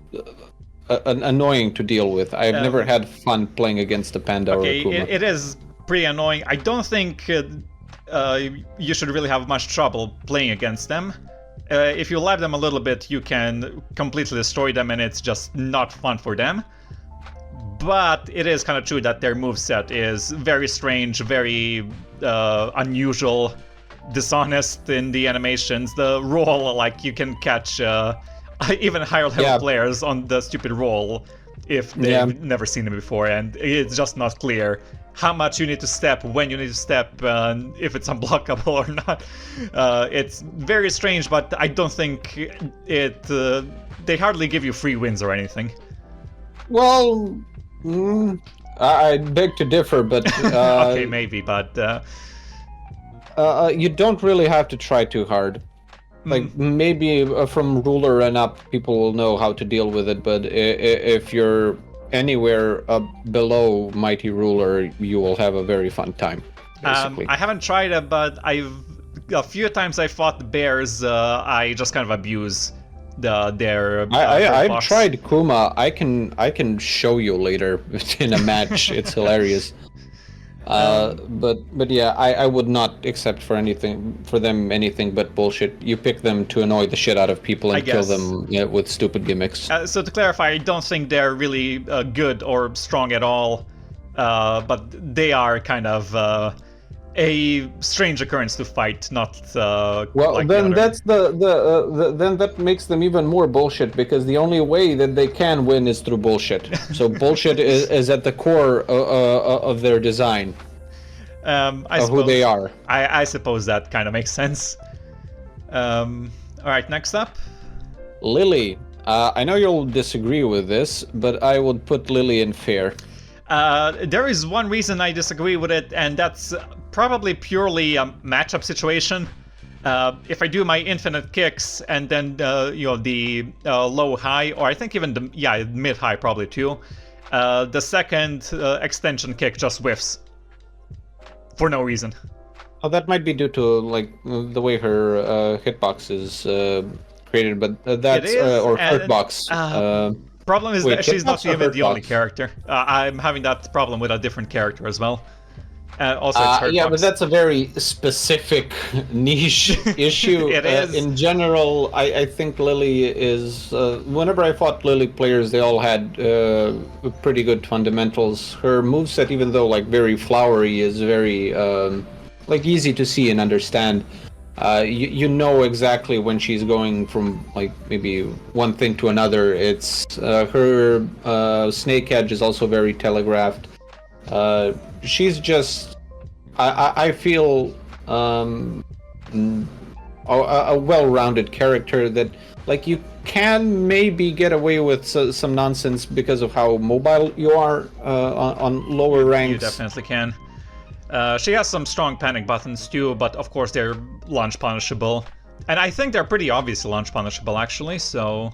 annoying to deal with. I've never had fun playing against a Panda or a Kuma. It is pretty annoying. I don't think you should really have much trouble playing against them. If you lab them a little bit, you can completely destroy them, and it's just not fun for them. But it is kind of true that their moveset is very strange, very unusual, dishonest in the animations. The roll, like, you can catch even higher level players on the stupid roll if they've never seen him before, and it's just not clear how much you need to step, when you need to step, if it's unblockable or not. It's very strange, but I don't think they hardly give you free wins or anything. Well, I beg to differ, but okay, maybe, but you don't really have to try too hard. Like, maybe from ruler and up, people will know how to deal with it, but if you're anywhere below mighty ruler, you will have a very fun time, basically. I haven't tried it, but a few times I fought the bears, I just kind of abuse their I've tried Kuma. I can show you later in a match. It's hilarious. But yeah, I would not accept for them anything but bullshit. You pick them to annoy the shit out of people and kill them with stupid gimmicks. So to clarify, I don't think they're really good or strong at all, but they are kind of a strange occurrence to fight, not well, like then the that's then that makes them even more bullshit, because the only way that they can win is through bullshit. So bullshit is at the core of their design. Of who they are. I suppose that kind of makes sense. All right, next up, Lili. I know you'll disagree with this, but I would put Lili in fair. There is one reason I disagree with it, and that's probably purely a matchup situation. If I do my infinite kicks and then the low high, or I think even the mid high probably too, the second extension kick just whiffs for no reason. Oh, that might be due to like the way her hitbox is created, but that's or hurtbox. Problem is that she's not even the only character. I'm having that problem with a different character as well. Also, it's yeah, but that's a very specific niche issue. It is. In general, I think Lili is... whenever I fought Lili players, they all had pretty good fundamentals. Her moveset, even though like very flowery, is very like easy to see and understand. You know exactly when she's going from like maybe one thing to another. It's her snake edge is also very telegraphed. She's just, I feel, a well-rounded character that, like, you can maybe get away with some nonsense because of how mobile you are on lower ranks. You definitely can. She has some strong panic buttons too, but of course they're launch punishable. And I think they're pretty obviously launch punishable actually, so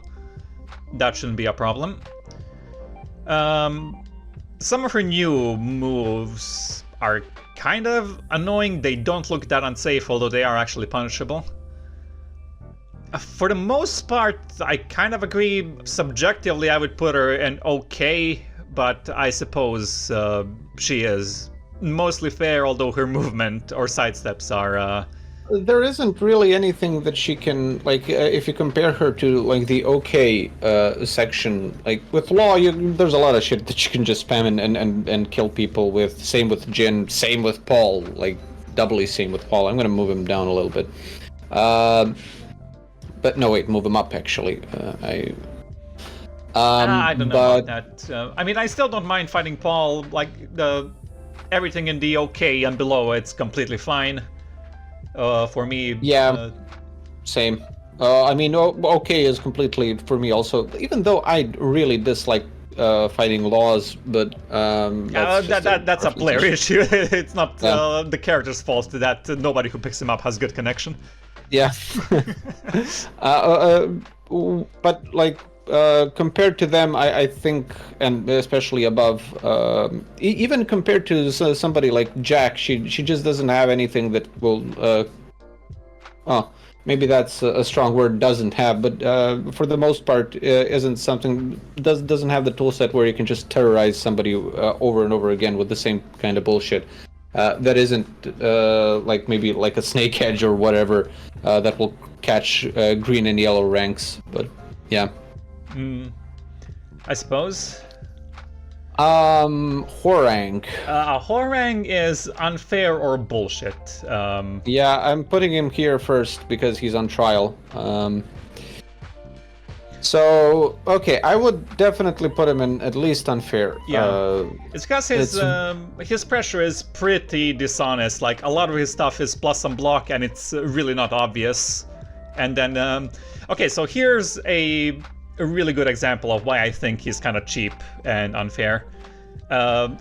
that shouldn't be a problem. Some of her new moves are kind of annoying. They don't look that unsafe, although they are actually punishable. For the most part, I kind of agree. Subjectively, I would put her in okay, but I suppose she is mostly fair, although her movement or sidesteps are... There isn't really anything that she can, like, if you compare her to, like, the okay section, like, with Law, there's a lot of shit that you can just spam and kill people with. Same with Jin, same with Paul, like, doubly same with Paul. I'm gonna move him down a little bit. But no, wait, move him up, actually. I don't know about that. I mean, I still don't mind fighting Paul, like, everything in the okay and below, it's completely fine. For me, yeah, same. I mean, okay is completely for me also. Even though I really dislike fighting Laws, but that's a player issue. It's not the character's fault that nobody who picks him up has good connection. Yeah. But like compared to them, I think, and especially above, even compared to somebody like Jack, she just doesn't have anything that will. Maybe that's a strong word. Doesn't have, but for the most part, isn't something. Doesn't have the tool set where you can just terrorize somebody over and over again with the same kind of bullshit. That isn't like maybe like a snake edge or whatever that will catch green and yellow ranks. But yeah. I suppose. Hwoarang. Hwoarang is unfair or bullshit. Yeah, I'm putting him here first because he's on trial. So, okay, I would definitely put him in at least unfair. Yeah. It's because his pressure is pretty dishonest. Like, a lot of his stuff is plus some block, and it's really not obvious. And then, okay, so here's a really good example of why I think he's kind of cheap and unfair.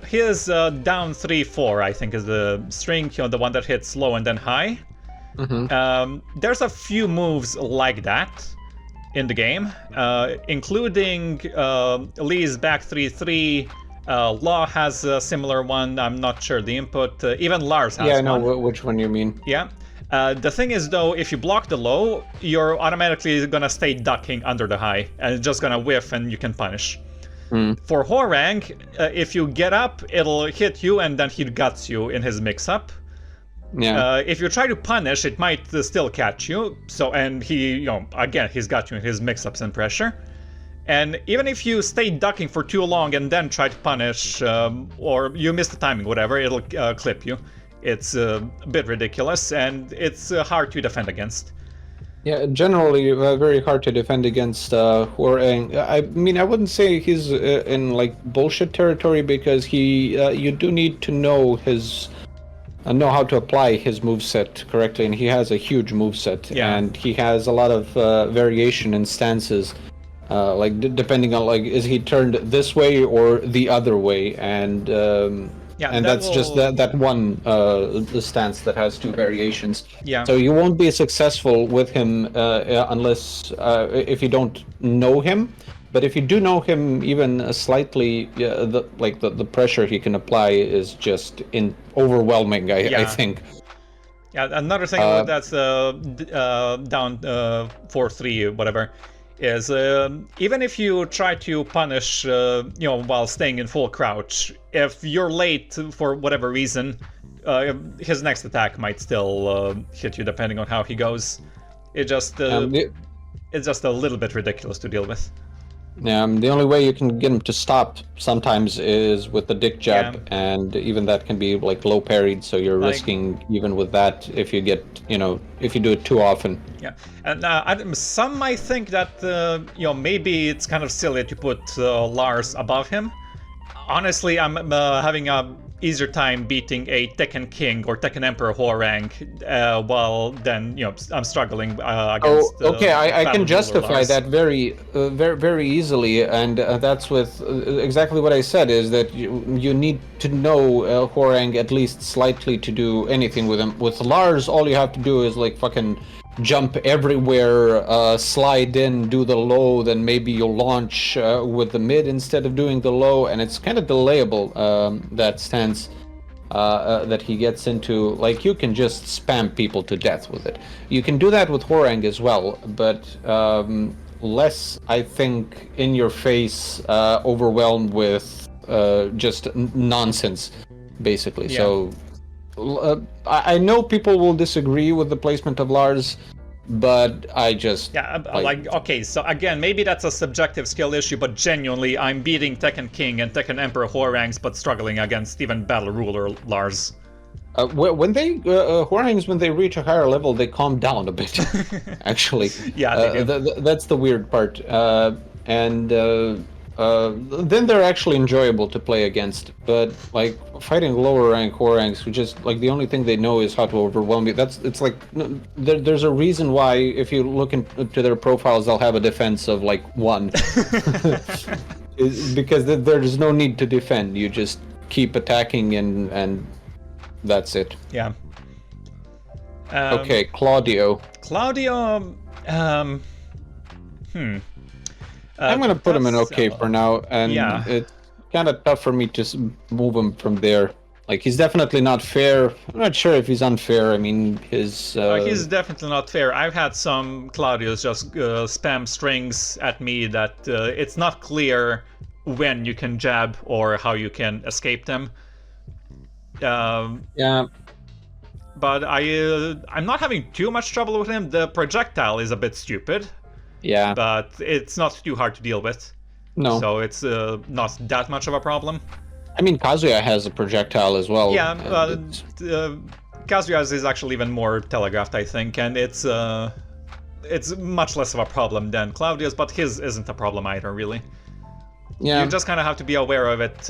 His down 3-4, I think, is the string, the one that hits low and then high. Mm-hmm. There's a few moves like that in the game, including Lee's back 3-3. Law has a similar one. I'm not sure the input. Even Lars has one. Yeah, I know which one you mean. Yeah. The thing is, though, if you block the low, you're automatically gonna stay ducking under the high, and it's just gonna whiff, and you can punish. For Hwoarang, if you get up, it'll hit you, and then he guts you in his mix-up. Yeah. If you try to punish, it might still catch you. So, and he, again, he's got you in his mix-ups and pressure. And even if you stay ducking for too long and then try to punish, or you miss the timing, whatever, it'll clip you. It's a bit ridiculous, and it's hard to defend against. Yeah, generally very hard to defend against Hwoarang. I mean, I wouldn't say he's in like bullshit territory, because you do need to know know how to apply his moveset correctly, and he has a huge moveset, and he has a lot of variation in stances, like depending on like is he turned this way or the other way, and that's just that one the stance that has two variations. Yeah. So you won't be successful with him unless if you don't know him. But if you do know him even slightly, the pressure he can apply is just overwhelming. I think. Yeah. Another thing that's down 4-3 whatever is even if you try to punish while staying in full crouch, if you're late for whatever reason, his next attack might still hit you depending on how he goes. It's just a little bit ridiculous to deal with. Yeah, the only way you can get him to stop sometimes is with the dick jab, and even that can be like low parried, so you're risking even with that if you get, if you do it too often. Yeah, and some might think that maybe it's kind of silly to put Lars above him. Honestly, I'm having a easier time beating a Tekken King or Tekken Emperor Hwoarang, while then I'm struggling against. Oh, okay, I can justify that very easily, and that's with exactly what I said. Is that you need to know Hwoarang at least slightly to do anything with him. With Lars, all you have to do is like fucking jump everywhere, slide in, do the low, then maybe you'll launch with the mid instead of doing the low, and it's kind of delayable, that stance that he gets into. Like, you can just spam people to death with it. You can do that with Hwoarang as well, but less, I think, in your face, overwhelmed with just nonsense, basically. Yeah. So I know people will disagree with the placement of Lars, but I just... Yeah, okay, so again, maybe that's a subjective skill issue, but genuinely, I'm beating Tekken King and Tekken Emperor Hwoarangs, but struggling against even Battle Ruler Lars. When they Hwoarangs, when they reach a higher level, they calm down a bit, actually. Yeah, that's the weird part. Then they're actually enjoyable to play against, but like fighting lower rank Hwoarangs, who just like the only thing they know is how to overwhelm you. It's like there's a reason why if you look into their profiles, they'll have a defense of like 1, because there's no need to defend. You just keep attacking and that's it. Yeah. Okay, Claudio. I'm gonna put him in okay for now, and it's kind of tough for me to move him from there. Like, he's definitely not fair. I'm not sure if he's unfair. I mean, he's definitely not fair. I've had some Claudios just spam strings at me that it's not clear when you can jab or how you can escape them. Yeah. But I'm not having too much trouble with him. The projectile is a bit stupid. Yeah. But it's not too hard to deal with. No. So it's not that much of a problem. I mean, Kazuya has a projectile as well. Yeah, Kazuya's is actually even more telegraphed, I think, and it's it's much less of a problem than Claudio's, but his isn't a problem either, really. Yeah. You just kind of have to be aware of it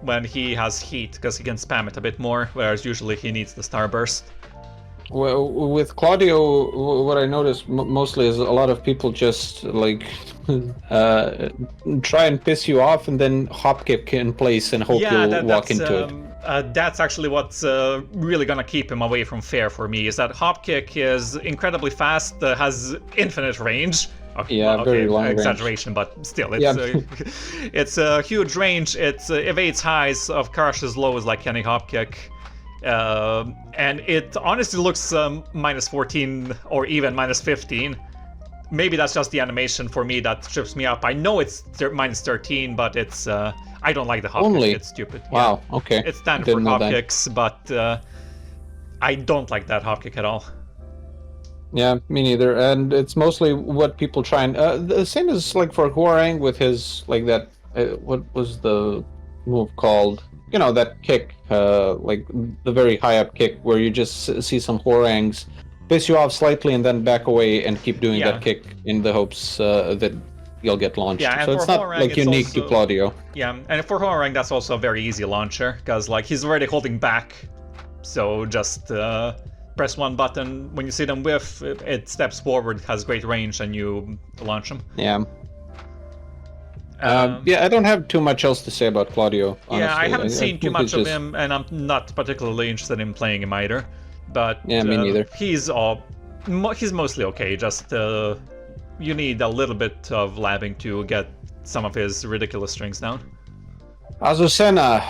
when he has heat, because he can spam it a bit more, whereas usually he needs the starburst. Well, with Claudio, what I noticed mostly is a lot of people just like try and piss you off and then hop kick in place and hope you'll walk into it. That's actually what's really gonna keep him away from fair for me, is that hop kick is incredibly fast, has infinite range. Okay, yeah, well, very long exaggeration, range. but still, it's it's a huge range. It evades highs, of crushes lows like any hop kick. And it honestly looks minus 14 or even minus 15. Maybe that's just the animation for me that trips me up. I know it's minus 13, but it's I don't like the hop kick. It's stupid. Wow, okay. It's standard for hop kicks, but I don't like that hop kick at all. Yeah, me neither. And it's mostly what people try and the same as like for Hwoarang with his like that. What was the move called? You know, that kick, like the very high up kick where you just see some Hwoarangs piss you off slightly and then back away and keep doing that kick in the hopes that you'll get launched. Yeah, so it's not like unique to Claudio. Yeah, and for Hwoarang that's also a very easy launcher, because like he's already holding back, so just press one button. When you see them whiff, it steps forward, has great range, and you launch them. Yeah. Yeah, I don't have too much else to say about Claudio, honestly. Yeah, I haven't seen too much of him, and I'm not particularly interested in playing him either. But yeah, me neither. He's mostly okay. Just you need a little bit of labbing to get some of his ridiculous strings down. Azucena,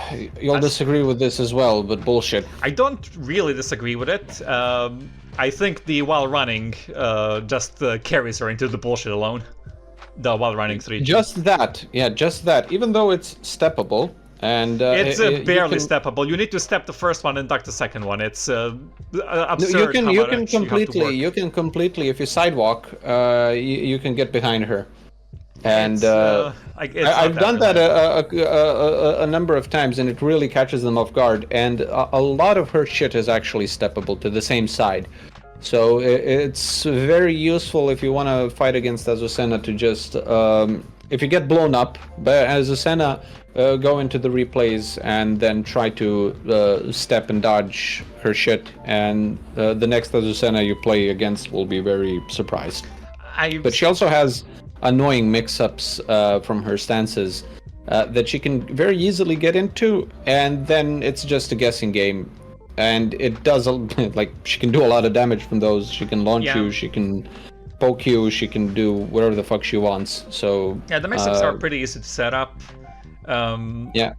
you'll disagree with this as well, but bullshit. I don't really disagree with it. I think the while running just carries her into the bullshit alone. The while running 3. Just that, yeah, just that. Even though it's steppable, and it's barely steppable. You need to step the first one and duck the second one. It's absurd. You can completely, if you sidewalk, you can get behind her. And I've done that a number of times, and it really catches them off guard. And a lot of her shit is actually steppable to the same side. So it's very useful if you want to fight against Azucena to just, if you get blown up by Azucena, go into the replays and then try to step and dodge her shit, and the next Azucena you play against will be very surprised. But she also has annoying mix-ups from her stances that she can very easily get into, and then it's just a guessing game. And it does, like, she can do a lot of damage from those. She can launch you, she can poke you, she can do whatever the fuck she wants. So yeah, the mix-ups are pretty easy to set up. Yeah.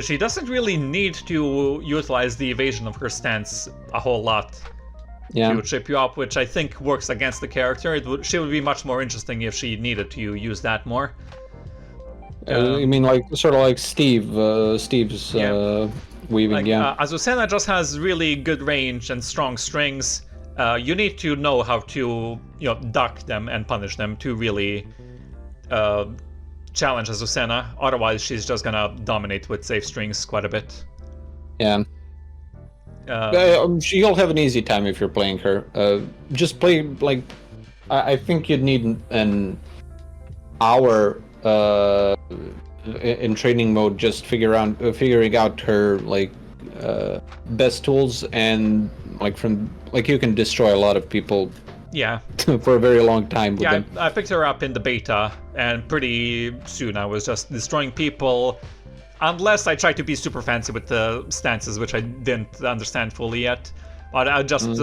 She doesn't really need to utilize the evasion of her stance a whole lot to trip you up, which I think works against the character. She would be much more interesting if she needed to use that more. You mean like sort of like Steve's weaving, Azucena just has really good range and strong strings. You need to know how to, duck them and punish them to really challenge Azucena. Otherwise, she's just gonna dominate with safe strings quite a bit. Yeah. You'll have an easy time if you're playing her. Just play like I think you'd need an hour in training mode, just figuring out her like best tools, and you can destroy a lot of people. Yeah. For a very long time with them. I picked her up in the beta, and pretty soon I was just destroying people, unless I tried to be super fancy with the stances, which I didn't understand fully yet. But I just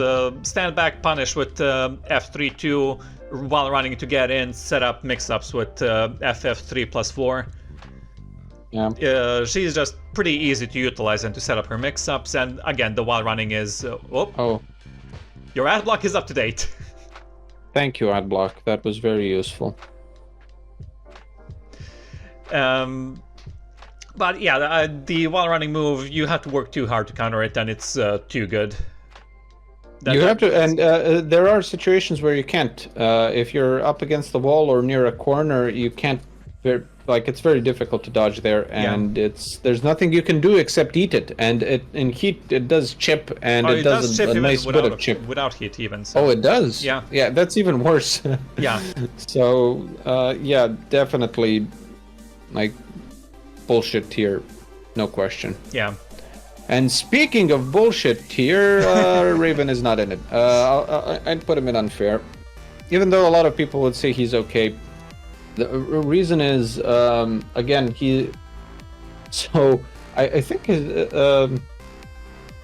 stand back, punish with F3-2 while running to get in, set up mix-ups with FF3 plus 4. Yeah. She's just pretty easy to utilize and to set up her mix-ups, and again, the while running is... Your ad block is up to date. Thank you, ad block. That was very useful. But yeah, the while running move, you have to work too hard to counter it, and it's too good. You have to, and there are situations where you can't. If you're up against the wall or near a corner, you can't like it's very difficult to dodge there, and there's nothing you can do except eat it. And in heat it does chip, and it does chip a even nice bit of chip without heat even. So. Oh, it does. Yeah, that's even worse. Yeah. So yeah, definitely like bullshit tier, no question. Yeah. And speaking of bullshit tier, Raven is not in it. I'd put him in unfair, even though a lot of people would say he's okay. The reason is, again, I think his,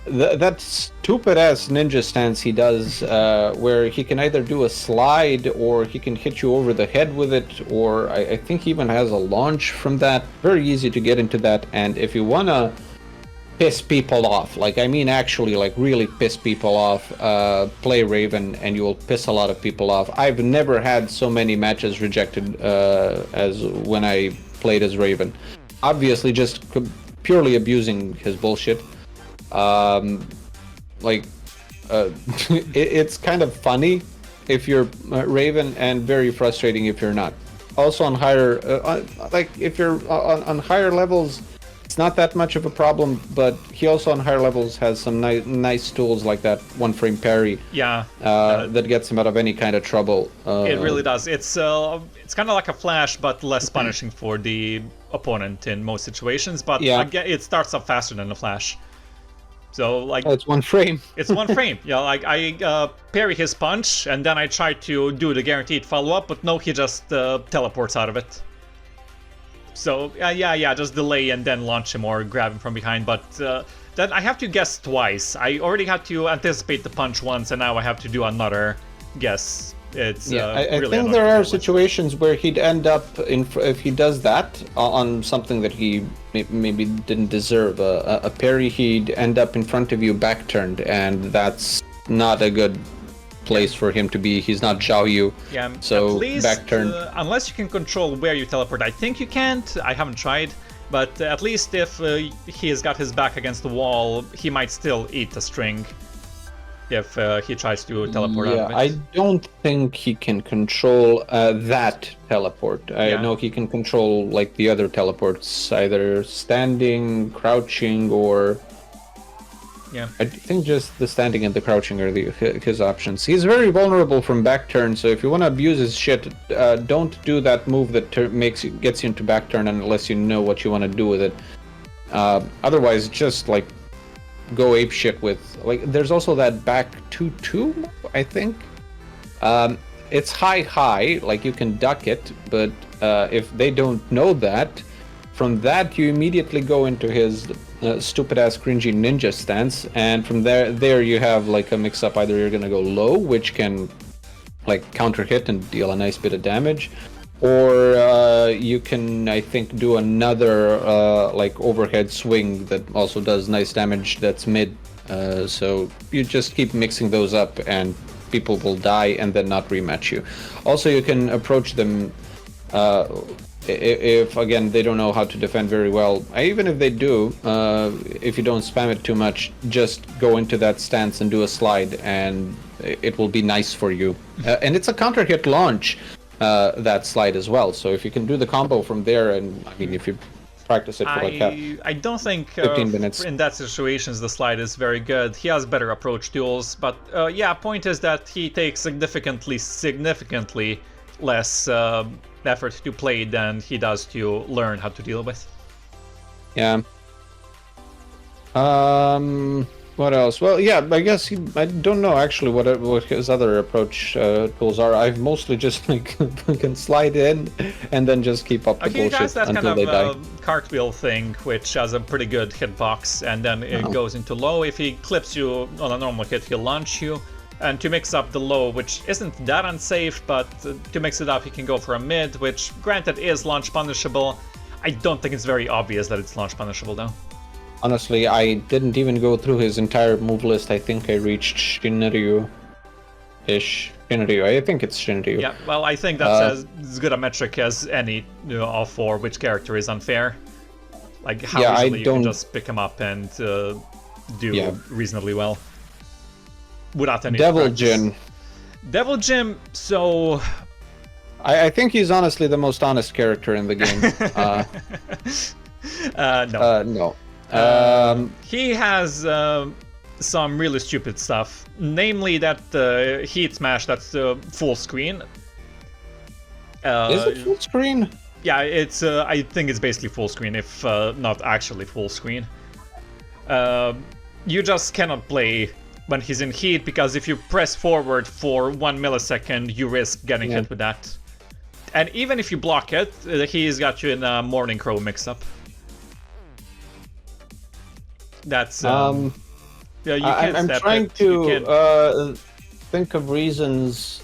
that stupid ass ninja stance he does, where he can either do a slide or he can hit you over the head with it, or I think he even has a launch from that. Very easy to get into that, and if you wanna piss people off, like I mean actually like really piss people off, play Raven and you will piss a lot of people off. I've never had so many matches rejected as when I played as Raven. Obviously just purely abusing his bullshit. It's kind of funny if you're Raven and very frustrating if you're not. Also on higher, if you're on higher levels, it's not that much of a problem, but he also on higher levels has some nice tools like that one frame parry. Yeah. That gets him out of any kind of trouble. It really does. It's kind of like a flash, but less punishing for the opponent in most situations. But again, it starts up faster than the flash. So like it's one frame. It's one frame. Yeah, like I parry his punch, and then I try to do the guaranteed follow up, but no, he just teleports out of it. So, just delay and then launch him or grab him from behind, but then I have to guess twice. I already had to anticipate the punch once, and now I have to do another guess. It's I really think there are situations where he'd end up, if he does that on something that he maybe didn't deserve, a parry, he'd end up in front of you back turned, and that's not a good place for him to be. He's not Xiaoyu. Yeah, so at least, back turn. Unless you can control where you teleport. I think you can't. I haven't tried. But at least if he has got his back against the wall, he might still eat the string if he tries to teleport out of it. I don't think he can control that teleport. I know he can control like the other teleports, either standing, crouching, or... Yeah. I think just the standing and the crouching are his options. He's very vulnerable from back turn, so if you want to abuse his shit, don't do that move that gets you into back turn unless you know what you want to do with it. Otherwise, just like go ape shit with like. There's also that back 2-2, I think. It's high, like you can duck it, but if they don't know that, from that you immediately go into his stupid ass cringy ninja stance, and from there you have like a mix up. Either you're gonna go low, which can like counter hit and deal a nice bit of damage, or you can, I think, do another like overhead swing that also does nice damage that's mid. So you just keep mixing those up and people will die and then not rematch you. Also, you can approach them if again they don't know how to defend very well. Even if they do, if you don't spam it too much, just go into that stance and do a slide and it will be nice for you. And it's a counter hit launch, that slide as well, so if you can do the combo from there, and I mean if you practice it for like I don't think 15 minutes. In that situations the slide is very good. He has better approach duels, but point is that he takes significantly less effort to play than he does to learn how to deal with. Yeah. What else? Well, yeah, I guess I don't know actually what his other approach tools are. I've mostly just like can slide in and then just keep up the bullshit he has that until kind they of die. cartwheel thing, which has a pretty good hitbox, and then it goes into low. If he clips you on a normal hit, he'll launch you. And to mix up the low, which isn't that unsafe, but to mix it up, he can go for a mid, which granted is launch punishable. I don't think it's very obvious that it's launch punishable though. Honestly, I didn't even go through his entire move list. I think I reached Shinryu-ish. Shinryu, I think it's Shinryu. Yeah, well, I think that's as good a metric as any of for which character is unfair. Like how easily you can just pick him up and do reasonably well. Without any Devil practice. Jin. Devil Jin, so I think he's honestly the most honest character in the game. No. No. He has some really stupid stuff, namely that heat smash that's full screen. Is it full screen? Yeah, it's. I think it's basically full screen, if not actually full screen. You just cannot play when he's in heat, because if you press forward for 1 millisecond, you risk getting hit with that. And even if you block it, he's got you in a Morning Crow mix-up. That's yeah, you can't I'm step trying it. You to think of reasons.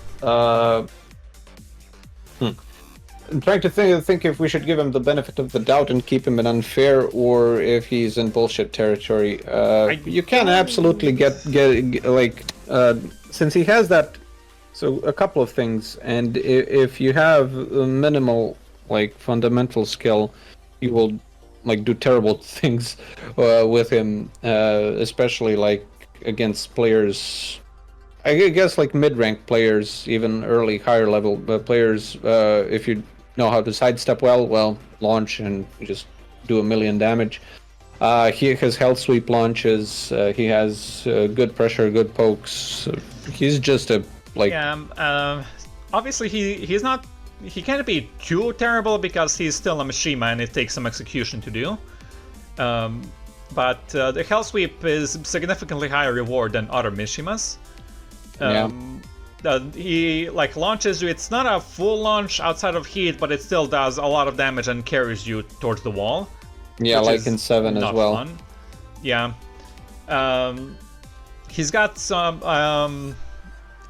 I'm trying to think if we should give him the benefit of the doubt and keep him in unfair, or if he's in bullshit territory. You can absolutely get like since he has that. So a couple of things, and if you have a minimal like fundamental skill, you will like do terrible things with him, especially like against players. I guess like mid-rank players, even early higher level players. If you know how to sidestep well, launch and just do 1,000,000 damage. He has health sweep launches. He has good pressure, good pokes. He's just a like. Yeah. Obviously, he's not. He can't be too terrible because he's still a Mishima and it takes some execution to do. But the Hell Sweep is significantly higher reward than other Mishimas. He like launches you. It's not a full launch outside of heat, but it still does a lot of damage and carries you towards the wall. Yeah, like in 7 as well. Fun. Yeah. He's got some.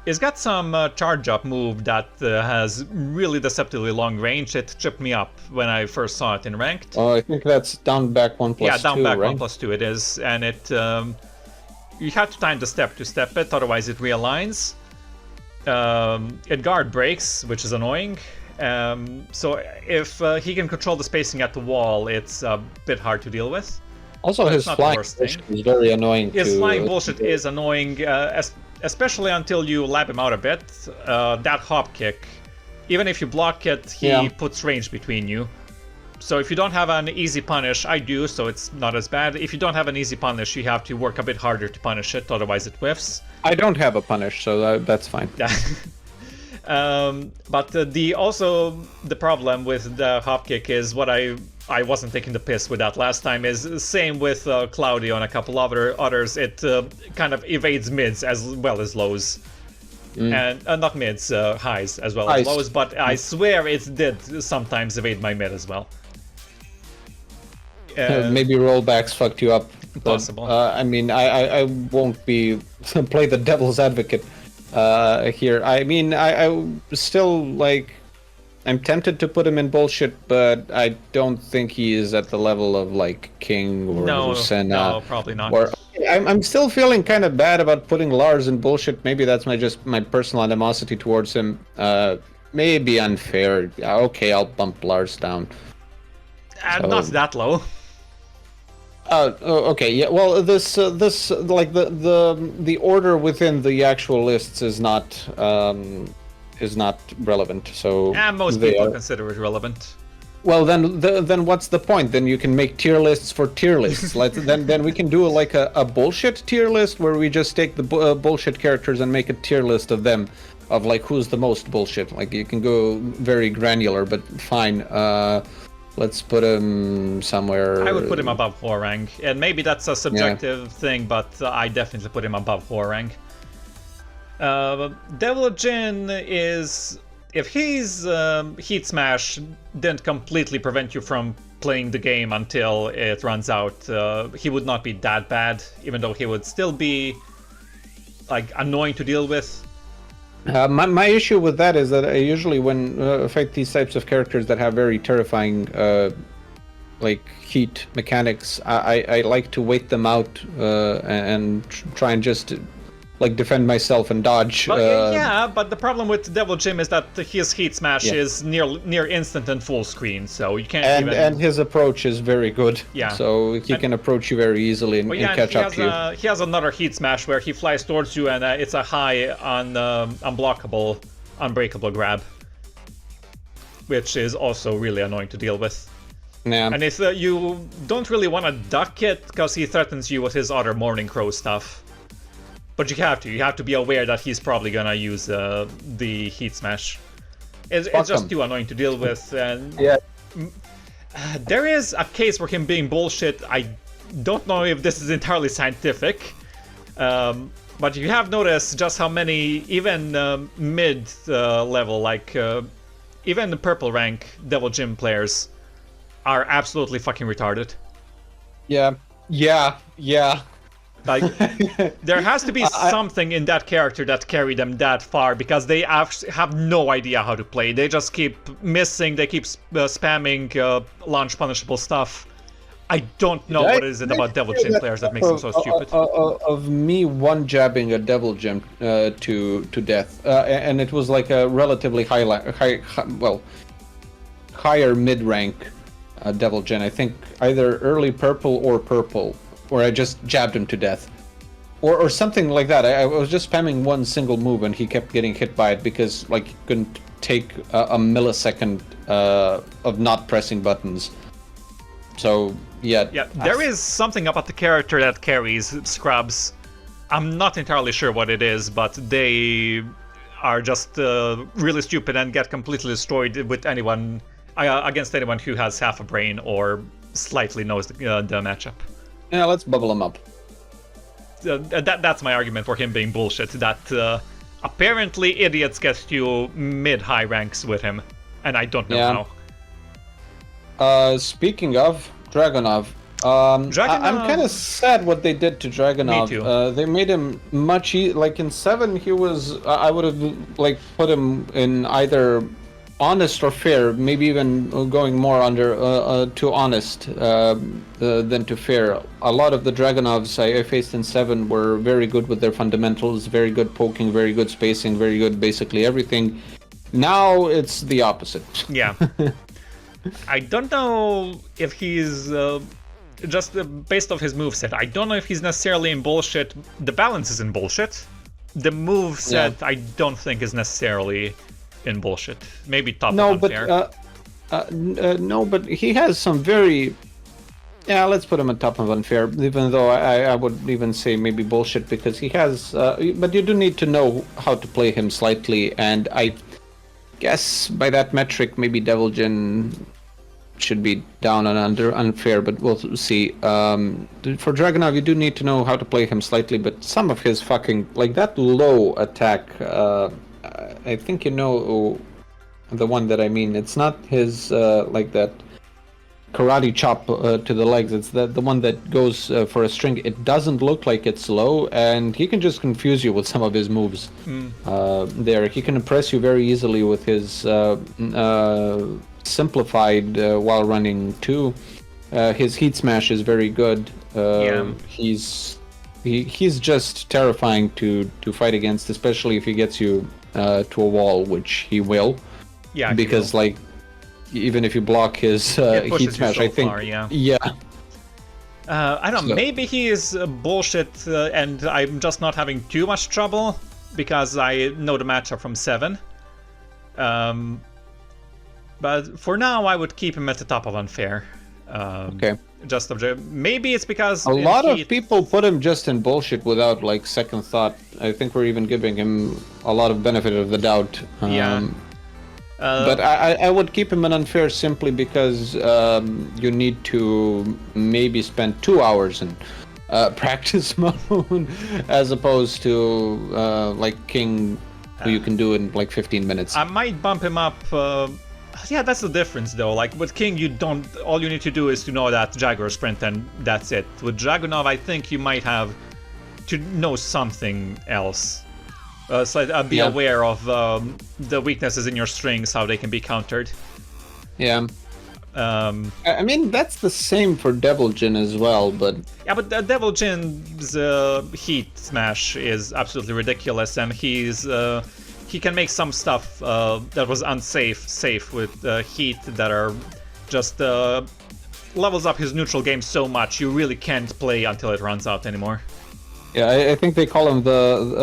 He's got some charge up move that has really deceptively long range. It tripped me up when I first saw it in ranked. Oh, I think that's down back 1+2. Yeah, down back right? 1+2 it is, and it you have to time the step to step it, otherwise it realigns. It guard breaks, which is annoying. So if he can control the spacing at the wall, it's a bit hard to deal with. Also, his flying bullshit is very annoying. His flying bullshit is annoying, especially until you lab him out a bit. That hop kick, even if you block it, he puts range between you. So if you don't have an easy punish, I do, so it's not as bad. If you don't have an easy punish, you have to work a bit harder to punish it, otherwise it whiffs. I don't have a punish, so that's fine. But the problem with the hop kick is what I wasn't taking the piss with that last time, is same with Claudio and a couple others. It kind of evades mids as well as lows. And not mids, highs as well as lows, but I swear it did sometimes evade my mid as well. Maybe rollbacks fucked you up. Possible. I mean, I won't play the devil's advocate here. I mean, I still like. I'm tempted to put him in bullshit, but I don't think he is at the level of like King or Azucena. No, probably not. Or I'm still feeling kind of bad about putting Lars in bullshit. Maybe that's my personal animosity towards him. Maybe unfair. Okay, I'll bump Lars down. Not that low. Okay, yeah. Well, this like the order within the actual lists is not relevant. So most people consider it relevant. Well, then what's the point? Then you can make tier lists for tier lists. then we can do like a bullshit tier list where we just take the bullshit characters and make a tier list of them, of like who's the most bullshit. Like you can go very granular, but fine. Let's put him somewhere. I would put him above Hwoarang, and maybe that's a subjective thing, but I definitely put him above Hwoarang. Devil Jin is, if his Heat Smash didn't completely prevent you from playing the game until it runs out, he would not be that bad, even though he would still be like annoying to deal with. My issue with that is that I usually, when fight these types of characters that have very terrifying like heat mechanics, I like to wait them out and try and just like defend myself and dodge. But the problem with Devil Jim is that his Heat Smash is near instant and full screen, so you can't and his approach is very good. Yeah. So he can approach you very easily and catch up to you. He has another Heat Smash where he flies towards you and it's a high on unblockable, unbreakable grab. which is also really annoying to deal with. Yeah. And if you don't really want to duck it, because he threatens you with his other Morning Crow stuff. But you have to. You have to be aware that he's probably gonna use the Heat Smash. It's just too annoying to deal with. And yeah. There is a case for him being bullshit. I don't know if this is entirely scientific. But you have noticed just how many, even mid-level, like even the purple rank Devil Gym players are absolutely fucking retarded. Yeah. Like, there has to be something in that character that carried them that far, because they have no idea how to play. They just keep missing, they keep spamming launch punishable stuff. I don't know what is it about Devil Gym players that makes them so stupid. Of me one-jabbing a Devil Gym to death, and it was like a relatively higher mid-rank Devil Gym. I think either early purple, where I just jabbed him to death. Or something like that. I was just spamming one single move and he kept getting hit by it because like he couldn't take a millisecond of not pressing buttons. So, yeah. Yeah, there is something about the character that carries scrubs. I'm not entirely sure what it is, but they are just really stupid and get completely destroyed with anyone against anyone who has half a brain or slightly knows the matchup. Yeah, let's bubble him up. That's my argument for him being bullshit. That apparently idiots get to mid-high ranks with him, and I don't know how. Speaking of Dragunov, I'm kind of sad what they did to Dragunov. Me too. They made him much like in 7. He was I would have like put him in either honest or fair, maybe even going more under to honest than to fair. A lot of the Dragunovs I faced in 7 were very good with their fundamentals, very good poking, very good spacing, very good basically everything. Now it's the opposite. Yeah. I don't know if he's just based off his moveset. I don't know if he's necessarily in bullshit. The balance is in bullshit. The moveset I don't think is necessarily in bullshit. Maybe top unfair. No, but he has some very... Yeah, let's put him on top of unfair, even though I would even say maybe bullshit, because he has... but you do need to know how to play him slightly, and I guess by that metric, maybe Devil Jin should be down and under unfair, but we'll see. For Dragunov, you do need to know how to play him slightly, but some of his fucking... Like, that low attack... I think you know the one that I mean. It's not his like that karate chop to the legs. It's the one that goes for a string. It doesn't look like it's low, and he can just confuse you with some of his moves. There, he can impress you very easily with his simplified while running too. His heat smash is very good. He's just terrifying to fight against, especially if he gets you to a wall, which he will. Yeah, because like even if you block his heat smash, I think. Far, yeah. I don't know. So. Maybe he is bullshit, and I'm just not having too much trouble because I know the matchup from 7. But for now, I would keep him at the top of unfair. Okay. Just maybe it's because a lot of people put him just in bullshit without like second thought. I think we're even giving him a lot of benefit of the doubt. But I would keep him in unfair simply because you need to maybe spend 2 hours in practice mode as opposed to like King, who you can do in like 15 minutes. I might bump him up. Yeah, that's the difference though. Like with King, all you need to do is to know that Jaguar sprint and that's it. With Dragunov, I think you might have to know something else. So be aware of the weaknesses in your strings, how they can be countered. Yeah. I mean, that's the same for Devil Jin as well, but... Yeah, but Devil Jin's heat smash is absolutely ridiculous, and he can make some stuff that was unsafe safe with heat that are just levels up his neutral game so much you really can't play until it runs out anymore. Yeah, I think they call him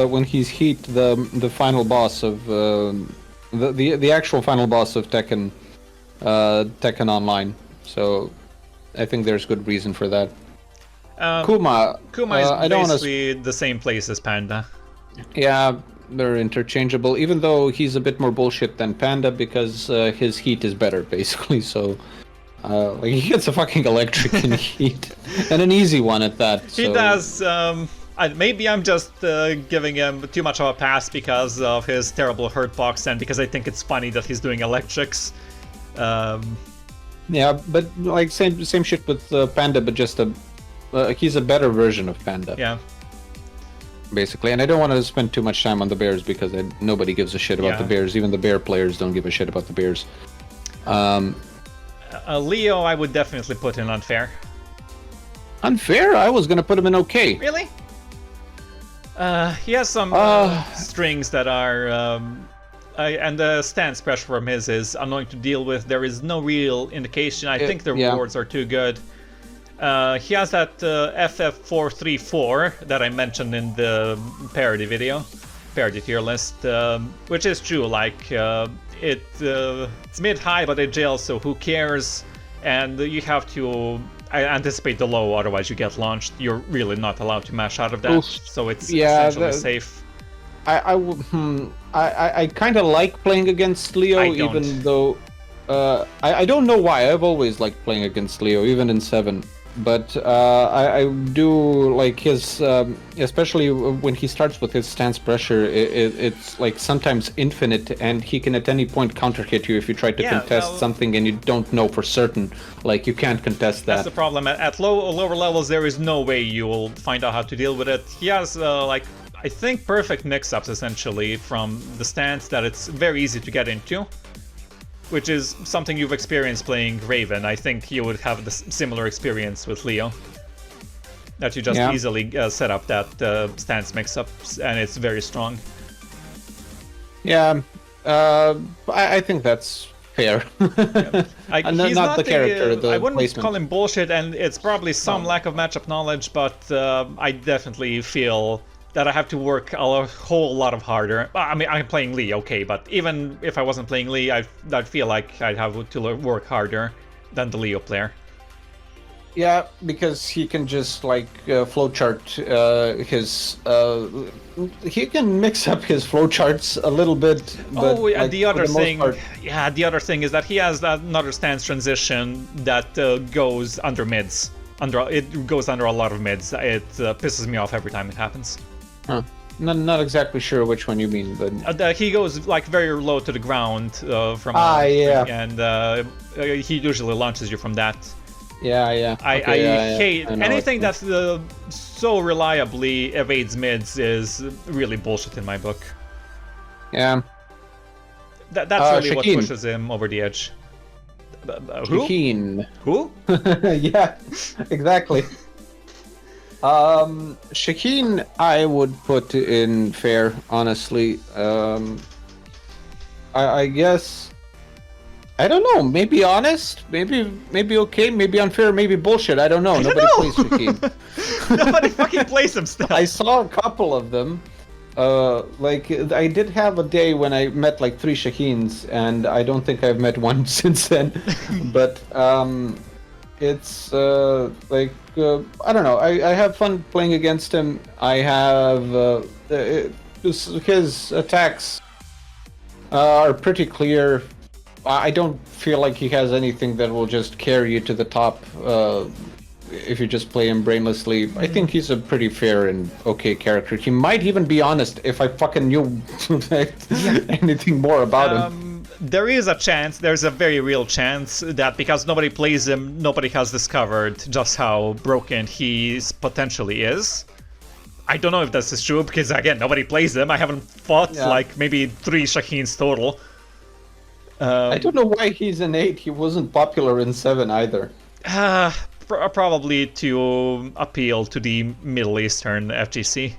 when he's heat the final boss of the actual final boss of Tekken. Tekken Online. So I think there's good reason for that. Kuma is I don't basically the same place as Panda. Yeah, they're interchangeable, even though he's a bit more bullshit than Panda because his heat is better, basically. So, like, he gets a fucking electric in heat, and an easy one at that. He does. Maybe I'm just giving him too much of a pass because of his terrible hurt box and because I think it's funny that he's doing electrics. Yeah, but like same shit with Panda, but just he's a better version of Panda. Yeah. Basically, and I don't want to spend too much time on the Bears because nobody gives a shit about the Bears. Even the Bear players don't give a shit about the Bears. Leo, I would definitely put in unfair. Unfair? I was gonna put him in okay. Really? He has some strings that are, and the stance pressure from his is annoying to deal with. There is no real indication. I think the rewards are too good. He has that FF434 that I mentioned in the parody tier list, which is true. Like it's mid-high, but it jails, so who cares? And you have to anticipate the low, otherwise you get launched. You're really not allowed to mash out of that, so it's essentially safe. I kind of like playing against Leo, even though I don't know why. I've always liked playing against Leo, even in 7. But I do like his, especially when he starts with his stance pressure, it's like sometimes infinite, and he can at any point counter hit you if you try to contest something and you don't know for certain. Like, you can't contest that. That's the problem. At lower levels, there is no way you will find out how to deal with it. He has, like, I think perfect mix-ups, essentially, from the stance that it's very easy to get into. Which is something you've experienced playing Raven. I think you would have the similar experience with Leo. That you just easily set up that stance mix-ups, and it's very strong. Yeah, I think that's fair. He's not the character, the I wouldn't placement. call him bullshit, and it's probably some lack of matchup knowledge, but I definitely feel that I have to work a whole lot of harder. I mean, I'm playing Lee, okay, but even if I wasn't playing Lee, I'd feel like I'd have to work harder than the Leo player. Yeah, because he can just like flowchart his. He can mix up his flowcharts a little bit. But, and like, the other thing, the other thing is that he has another stance transition that goes under mids. It goes under a lot of mids. It pisses me off every time it happens. Huh. Not exactly sure which one you mean, but he goes like very low to the ground from and he usually launches you from that. Yeah. I hate anything that's so reliably evades mids is really bullshit in my book. Yeah. That's really Shaheen. what pushes him over the edge. Shaheen. Who? Yeah, exactly. Shaheen, I would put in fair, honestly. I guess, I don't know. Maybe honest, maybe okay, maybe unfair, maybe bullshit. I don't know. Nobody plays Shaheen. Nobody fucking plays him still. I saw a couple of them. Like, I did have a day when I met like 3 Shaheens, and I don't think I've met one since then. But it's like I don't know. I have fun playing against him. I have his attacks are pretty clear. I don't feel like he has anything that will just carry you to the top if you just play him brainlessly. I think he's a pretty fair and okay character. He might even be honest if I fucking knew anything more about him. There is a chance, there's a very real chance that because nobody plays him, nobody has discovered just how broken he potentially is. I don't know if this is true because, again, nobody plays him. I haven't fought like maybe 3 Shaheens total. I don't know why he's an 8. He wasn't popular in 7 either. Probably to appeal to the Middle Eastern FGC.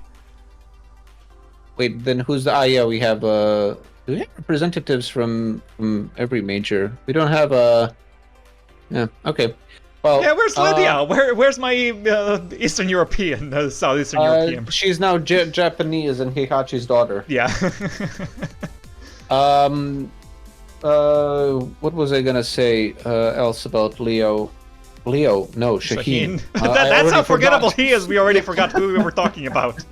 Wait, then who's the... yeah, we have... do we have representatives from every major? We don't have a... Yeah, okay. Well, yeah, where's Lydia? Where's my Eastern European, Southeastern European? She's now Japanese and Heihachi's daughter. Yeah. What was I gonna say else about Leo? Leo, no, Shaheen. That's how forgettable he is. We already forgot who we were talking about.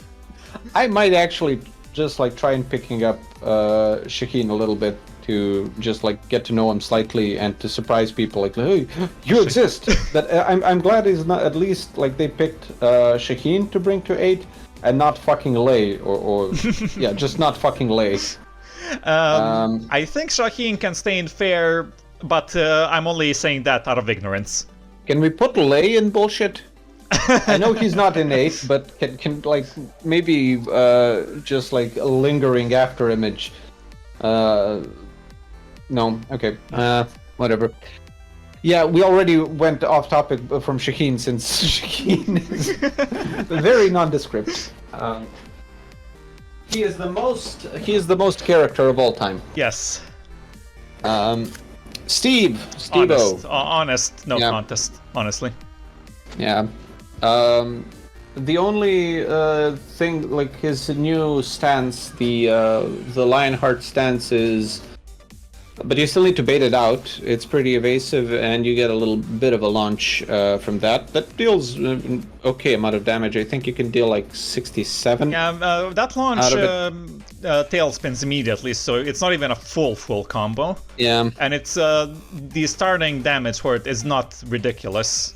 I might actually just like try and picking up Shaheen a little bit to just like get to know him slightly and to surprise people like, hey, you exist. That I'm glad is not at least like they picked Shaheen to bring to 8 and not fucking Lei or yeah, just not fucking Lei. I think Shaheen can stay in fair, but I'm only saying that out of ignorance. Can we put Lei in bullshit? I know he's not in 8, but can like maybe just like a lingering after image. No, okay, whatever. Yeah, we already went off topic from Shaheen since Shaheen is very nondescript. He is the most character of all time. Yes. Steve-O. Honest, no contest, honestly. Yeah. The only thing, like his new stance, the Lionheart stance is, but you still need to bait it out. It's pretty evasive, and you get a little bit of a launch from that. That deals an okay amount of damage. I think you can deal like 67. Yeah, that launch tail spins immediately, so it's not even a full combo. Yeah. And it's the starting damage for it is not ridiculous.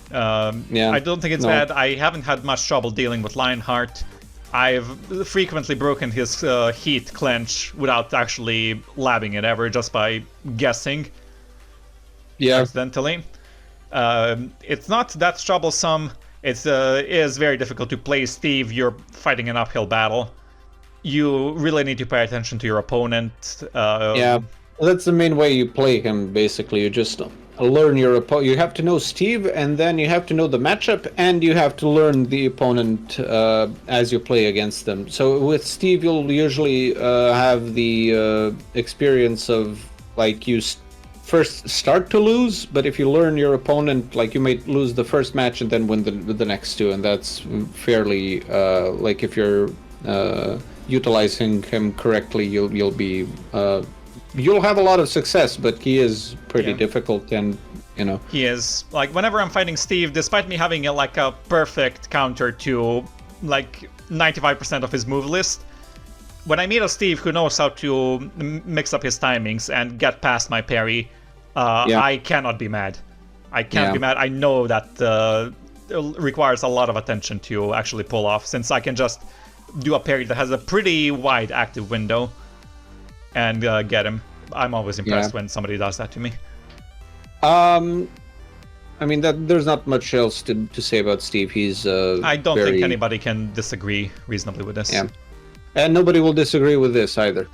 Yeah. I don't think it's bad. I haven't had much trouble dealing with Lionheart. I've frequently broken his heat clench without actually labbing it ever, just by guessing. Yeah. Accidentally. It's not that troublesome. It is very difficult to play Steve. You're fighting an uphill battle. You really need to pay attention to your opponent. Yeah, that's the main way you play him, basically. You just learn your opponent. You have to know Steve, and then you have to know the matchup, and you have to learn the opponent as you play against them. So with Steve, you'll usually have the experience of, like, you first start to lose, but if you learn your opponent, like, you might lose the first match and then win the next two, and that's fairly, like, if you're utilizing him correctly, you'll be... You'll have a lot of success, but he is pretty difficult, and he is. Like, whenever I'm fighting Steve, despite me having a perfect counter to like 95% of his move list, when I meet a Steve who knows how to mix up his timings and get past my parry, I cannot be mad. I can't be mad. I know that it requires a lot of attention to actually pull off, since I can just do a parry that has a pretty wide active window and get him. I'm always impressed when somebody does that to me. I mean, there's not much else to say about Steve. He's I don't think anybody can disagree reasonably with this. Yeah. And nobody will disagree with this either.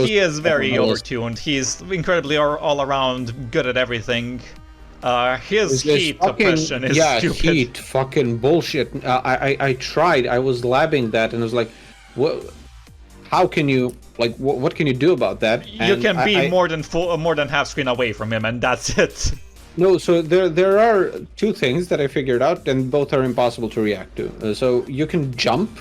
He is very overtuned. He's incredibly all-around good at everything. His heat oppression is stupid. Heat fucking bullshit. I tried. I was labbing that, and I was like, what? How can you, like, what can you do about that? You can be more than half screen away from him, and that's it. No, so there are two things that I figured out, and both are impossible to react to. So you can jump,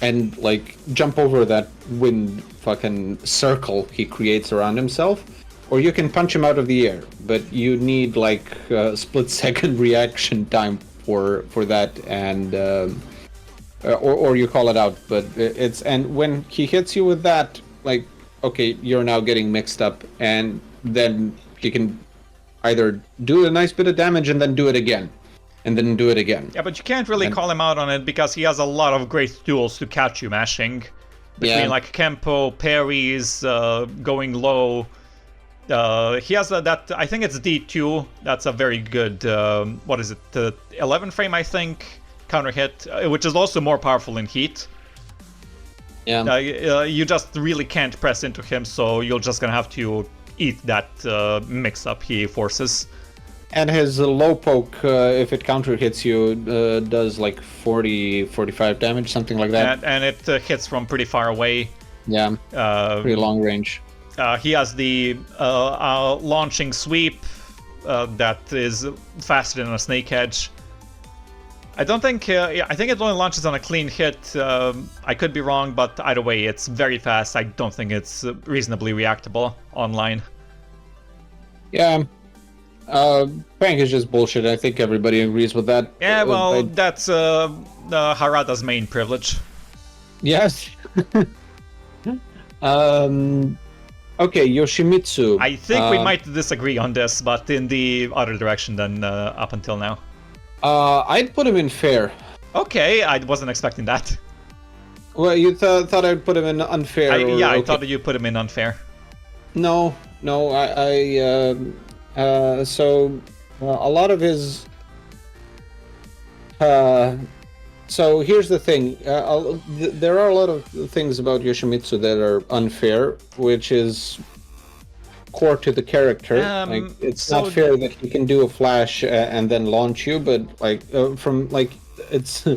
and like jump over that wind fucking circle he creates around himself, or you can punch him out of the air. But you need like a split-second reaction time for that, and or you call it out. But and when he hits you with that, like, okay, you're now getting mixed up, and then he can either do a nice bit of damage and then do it again, and then do it again. Yeah, but you can't really call him out on it because he has a lot of great tools to catch you mashing. Between like Kempo, parries, going low. He has that, I think it's D2. That's a very good, what is it, 11 frame, I think, counter hit, which is also more powerful in heat. Yeah. You just really can't press into him, so you're just gonna have to eat that mix-up he forces. And his low poke, if it counter hits you, does like 40-45 damage, something like that. And it hits from pretty far away. Yeah, pretty long range. He has the launching sweep that is faster than a snake edge. I don't think. Yeah, I think it only launches on a clean hit. I could be wrong, but either way, it's very fast. I don't think it's reasonably reactable online. Yeah. Feng is just bullshit. I think everybody agrees with that. Yeah, well, that's Harada's main privilege. Yes. Okay, Yoshumitsu. I think we might disagree on this, but in the other direction than up until now. I'd put him in fair. Okay, I wasn't expecting that. Well, you thought I'd put him in unfair? I thought that you put him in unfair. No, so a lot of his. So here's the thing. There are a lot of things about Yoshumitsu that are unfair, which is core to the character. It's not fair that he can do a flash and then launch you, but it's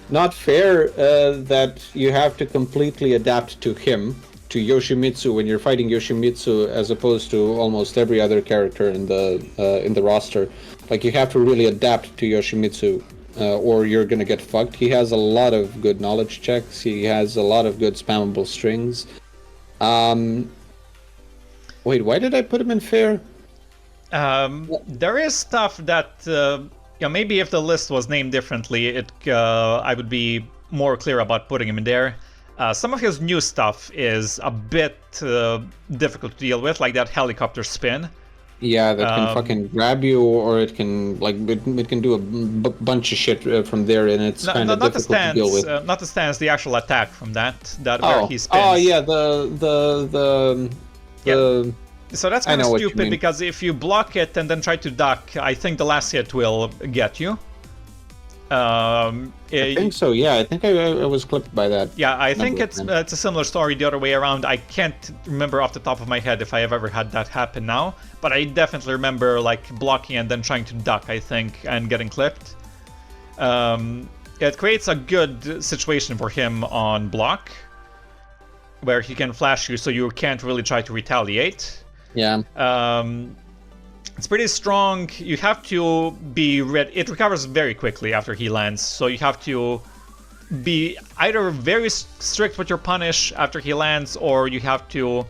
not fair that you have to completely adapt to him, to Yoshumitsu, when you're fighting Yoshumitsu, as opposed to almost every other character in the roster. Like, you have to really adapt to Yoshumitsu. Or you're gonna get fucked. He has a lot of good knowledge checks. He has a lot of good spammable strings. Wait, why did I put him in fair? There is stuff that maybe if the list was named differently, I would be more clear about putting him in there. Some of his new stuff is a bit difficult to deal with, like that helicopter spin. Yeah, that can fucking grab you, or it can it can do a bunch of shit from there, and it's kind of difficult to deal with. Not the stance, the actual attack from that where he spins. Oh yeah, So that's kind of stupid, because if you block it and then try to duck, I think the last hit will get you. I think so. Yeah, I think I was clipped by that. Yeah, I think it's a similar story the other way around. I can't remember off the top of my head if I have ever had that happen now, but I definitely remember like blocking and then trying to duck, I think, and getting clipped. It creates a good situation for him on block, where he can flash you, so you can't really try to retaliate. Yeah. It's pretty strong. You have to be ready. It recovers very quickly after he lands, so you have to be either very strict with your punish after he lands, or you have to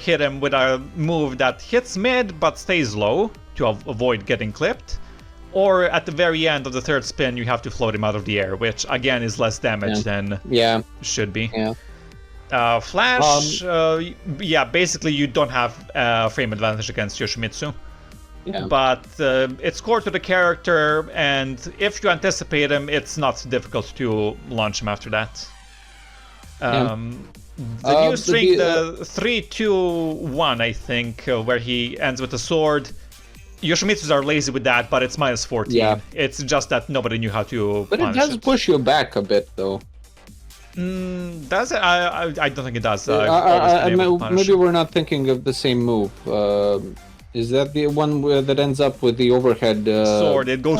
hit him with a move that hits mid but stays low to avoid getting clipped. Or at the very end of the third spin, you have to float him out of the air, which again is less damage than should be. Yeah. Flash, basically you don't have frame advantage against Yoshumitsu. Yeah. But it's core to the character, and if you anticipate him, it's not difficult to launch him after that. The new string, the 3-2-1, I think, where he ends with a sword. Yoshimitsus are lazy with that, but it's minus 14. Yeah. It's just that nobody knew how to punish it. Does push you back a bit, though. Does it? I don't think it does. Maybe we're not thinking of the same move. Is that the one that ends up with the overhead sword? It goes.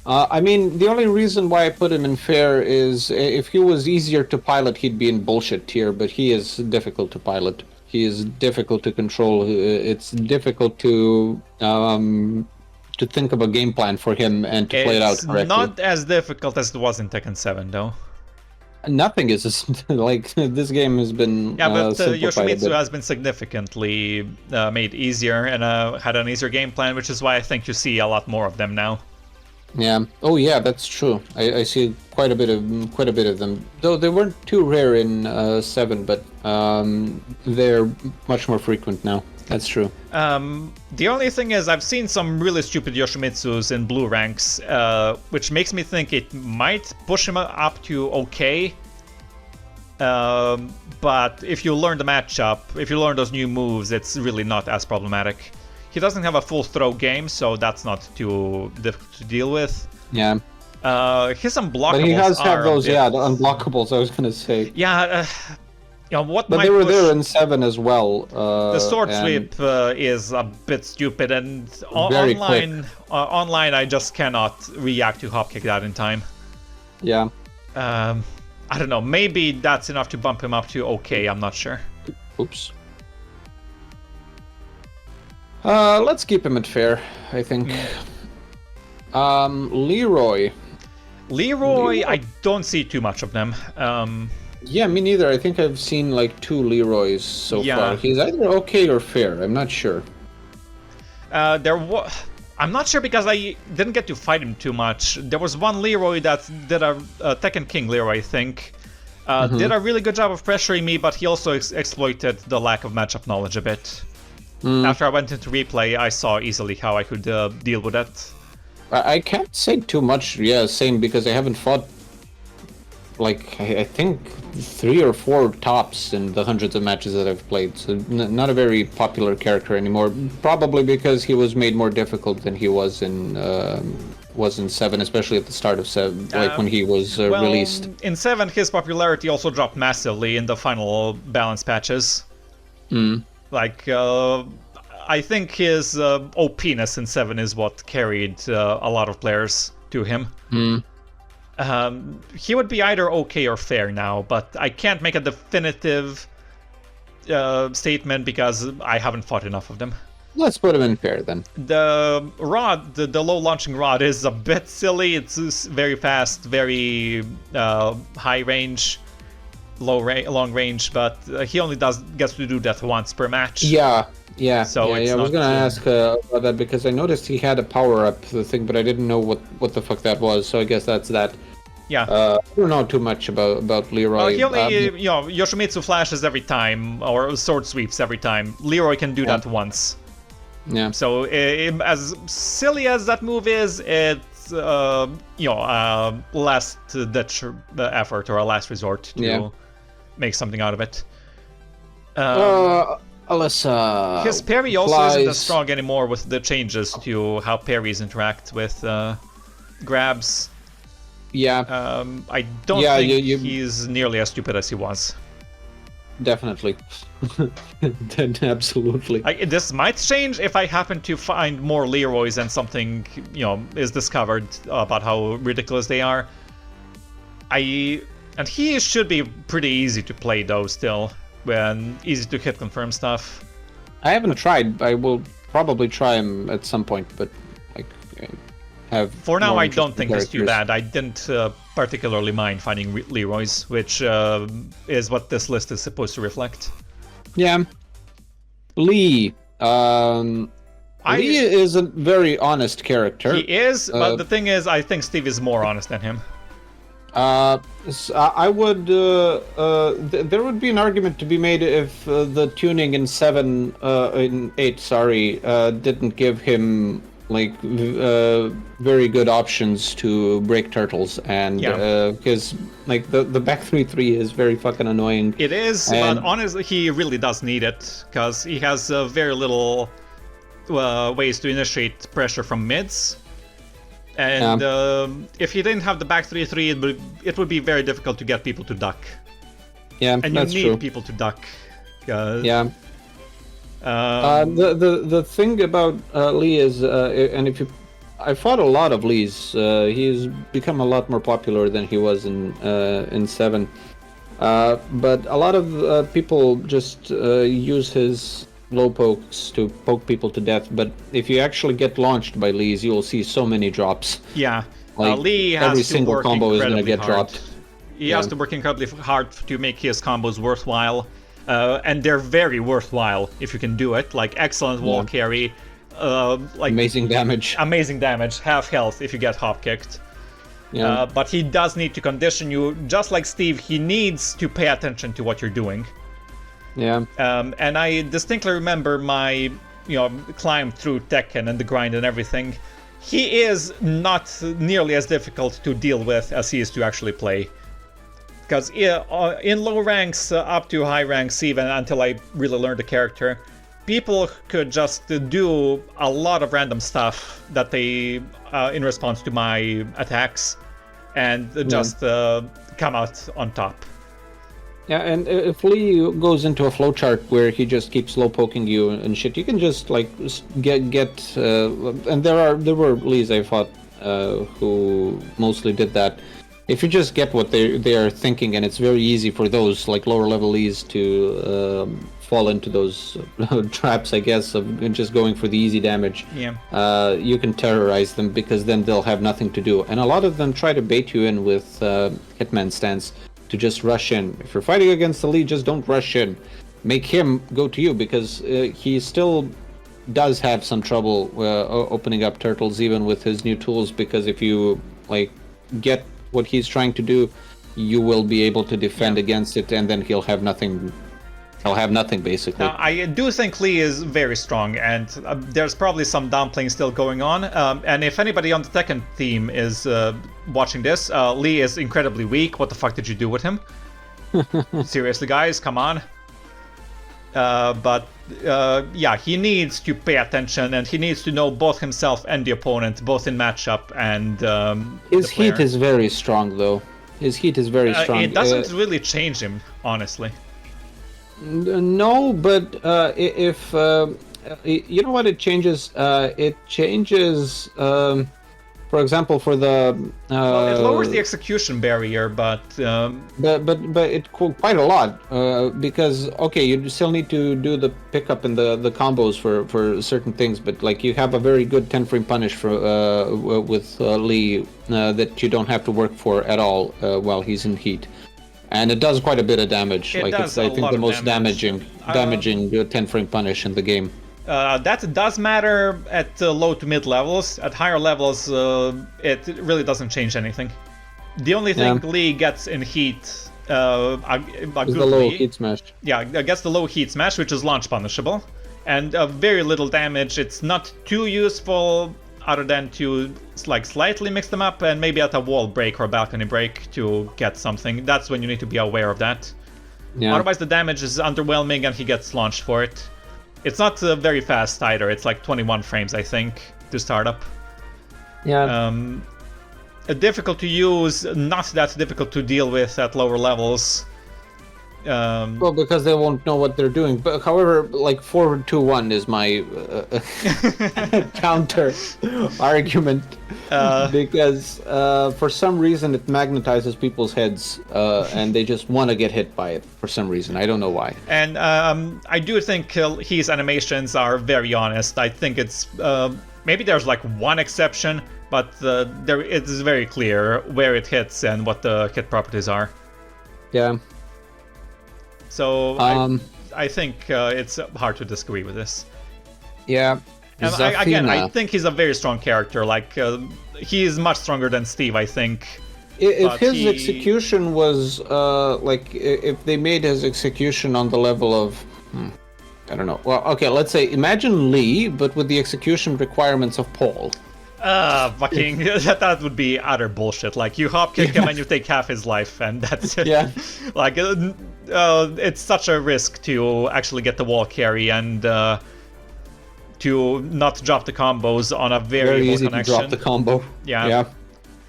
I mean, the only reason why I put him in fair is if he was easier to pilot, he'd be in bullshit tier. But he is difficult to pilot. He is difficult to control. It's difficult to think of a game plan for him and to play it out correctly. It's not as difficult as it was in Tekken 7, though. Nothing is like this game has been. Yeah, but Yoshimitsu has been significantly made easier and had an easier game plan, which is why I think you see a lot more of them now. Yeah. Oh, yeah, that's true. I see quite a bit of them. Though they weren't too rare in 7, but they're much more frequent now. That's true. The only thing is, I've seen some really stupid Yoshimitsus in blue ranks, which makes me think it might push him up to okay. But if you learn the matchup, if you learn those new moves, it's really not as problematic. He doesn't have a full throw game, so that's not too difficult to deal with. Yeah. His unblockables. But he has had those, the unblockables. I was gonna say. Yeah. What but they were there in 7 as well. The sword sweep is a bit stupid, and online, I just cannot react to hop kick that in time. Yeah. I don't know. Maybe that's enough to bump him up to okay. I'm not sure. Oops. Let's keep him at fair. I think. Leroy. Leroy, I don't see too much of them. Yeah, me neither. I think I've seen like 2 Leroys so far. He's either okay or fair. I'm not sure. I'm not sure because I didn't get to fight him too much. There was one Leroy that did a Tekken King Leroy, I think. Did a really good job of pressuring me, but he also exploited the lack of matchup knowledge a bit. After I went into replay, I saw easily how I could deal with that. I can't say too much, same, because I haven't fought, like, I think 3 or 4 tops in the hundreds of matches that I've played, so not a very popular character anymore, probably because he was made more difficult than he was in 7, especially at the start of 7, like when he was released. In 7, his popularity also dropped massively in the final balance patches. Like, I think his OP-ness in 7 is what carried a lot of players to him. He would be either okay or fair now, but I can't make a definitive statement because I haven't fought enough of them. Let's put him in fair then. The rod, the low launching rod, is a bit silly. It's very fast, very high range, long range, but he only gets to do that once per match. Yeah. So I was gonna ask about that because I noticed he had a power-up thing, but I didn't know what the fuck that was. So I guess that's that. Yeah. I don't know too much about Leroy. He only, Yoshumitsu flashes every time, or sword sweeps every time. Leroy can do that once. Yeah. So as silly as that move is, it's last ditch effort or a last resort to make something out of it. Alisa. His parry also isn't as strong anymore with the changes to how parries interact with grabs. Yeah. I don't think he's nearly as stupid as he was. Definitely. Absolutely. This might change if I happen to find more Leroys and something, is discovered about how ridiculous they are. And he should be pretty easy to play though still. And easy to hit confirm stuff. I haven't tried. I will probably try him at some point, but have. For now, I don't think it's too bad. I didn't particularly mind finding Leroys, which is what this list is supposed to reflect. Yeah. Lee. Lee is a very honest character. He is, but the thing is, I think Steve is more honest than him. I would. There would be an argument to be made if the tuning in 8, didn't give him very good options to break turtles, and because the back 3-3 is very fucking annoying. It is, but honestly, he really does need it because he has very little ways to initiate pressure from mids. And if he didn't have the back 3-3, it would be very difficult to get people to duck. Yeah, and that's you need true. people to duck. The thing about Lee is, I fought a lot of Lees. He's become a lot more popular than he was in 7. But a lot of people just use his low pokes to poke people to death, but if you actually get launched by Lee's, you'll see so many drops. Yeah, Lee has every to single work combo is gonna get hard. dropped. He has to work incredibly hard to make his combos worthwhile, and they're very worthwhile if you can do it. Like excellent wall carry, amazing damage, half health if you get hop kicked. Yeah. But he does need to condition you, just like Steve. He needs to pay attention to what you're doing. Yeah. And I distinctly remember my, climb through Tekken and the grind and everything. He is not nearly as difficult to deal with as he is to actually play. Because in low ranks up to high ranks, even until I really learned the character, people could just do a lot of random stuff that they, in response to my attacks, and just come out on top. Yeah, and if Lee goes into a flowchart where he just keeps slow poking you and shit, you can just get and there were Lees I fought who mostly did that. If you just get what they are thinking, and it's very easy for those lower level Lees to fall into those traps, I guess, of just going for the easy damage. Yeah. You can terrorize them because then they'll have nothing to do. And a lot of them try to bait you in with Hitman stance to just rush in. If you're fighting against the lead, just don't rush in. Make him go to you because he still does have some trouble opening up turtles even with his new tools, because if you like get what he's trying to do, you will be able to defend against it, and then he'll have nothing basically. I do think Lee is very strong, and there's probably some downplaying still going on. And if anybody on the Tekken team is watching this, Lee is incredibly weak. What the fuck did you do with him? Seriously, guys, come on. But he needs to pay attention, and he needs to know both himself and the opponent, both in matchup and his heat is very strong, though. His heat is very strong. It doesn't really change him, honestly. No, but if you know what it changes, it changes. For example, for the well, it lowers the execution barrier, but it quite a lot because okay, you still need to do the pickup and the combos for certain things, but like you have a very good 10 frame punish for with Lee that you don't have to work for at all while he's in heat. And it does quite a bit of damage. It's I think the most damaging 10 frame punish in the game. That does matter at low to mid levels. At higher levels, it really doesn't change anything. The only thing Lee gets in heat, is the low heat smash. Yeah, gets the low heat smash, which is launch punishable, and very little damage. It's not too useful, other than to like slightly mix them up, and maybe at a wall break or balcony break to get something. That's when you need to be aware of that. Yeah. Otherwise, the damage is underwhelming, and he gets launched for it. It's not very fast either. It's like 21 frames, I think, to start up. Yeah. Difficult to use, not that difficult to deal with at lower levels. Well, because they won't know what they're doing. But however, like forward 2-1 is my counter argument, because for some reason it magnetizes people's heads, and they just want to get hit by it for some reason. I don't know why. And I do think his animations are very honest. I think it's maybe there's like one exception, but there it is very clear where it hits and what the hit properties are. Yeah. So I think it's hard to disagree with this. Yeah. And I think he's a very strong character. Like he is much stronger than Steve, I think. If his execution was like if they made his execution on the level of I don't know. Well, okay, let's say imagine Lee, but with the execution requirements of Paul. Fucking that would be utter bullshit. Like you hop kick him and you take half his life, and that's it. Yeah. Like it's such a risk to actually get the wall carry and to not drop the combos on a very easy connection. To drop the combo. Yeah.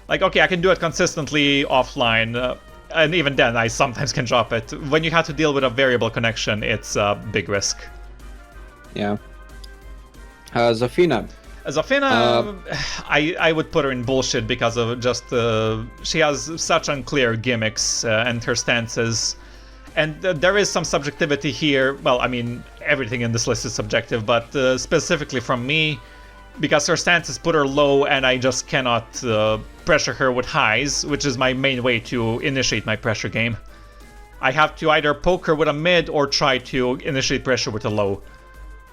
Like okay, I can do it consistently offline, and even then I sometimes can drop it. When you have to deal with a variable connection, it's a big risk. Yeah. Zafina. Zafina, I would put her in bullshit because of just she has such unclear gimmicks and her stances, and there is some subjectivity here. Well, I mean everything in this list is subjective, but specifically from me, because her stances put her low, and I just cannot pressure her with highs, which is my main way to initiate my pressure game. I have to either poke her with a mid or try to initiate pressure with a low.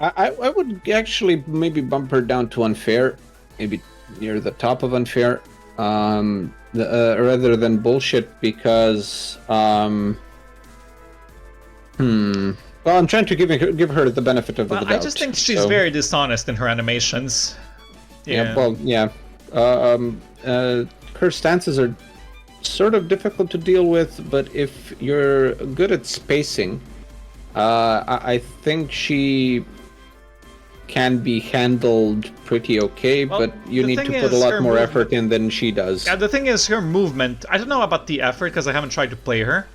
I would actually maybe bump her down to unfair, maybe near the top of unfair, rather than bullshit, because well, I'm trying to give her the benefit of the doubt. I just think she's very dishonest in her animations. Yeah. Her stances are sort of difficult to deal with, but if you're good at spacing, I think she can be handled pretty okay, but you need to put a lot more effort in than she does. Yeah, the thing is her movement. I don't know about the effort because I haven't tried to play her.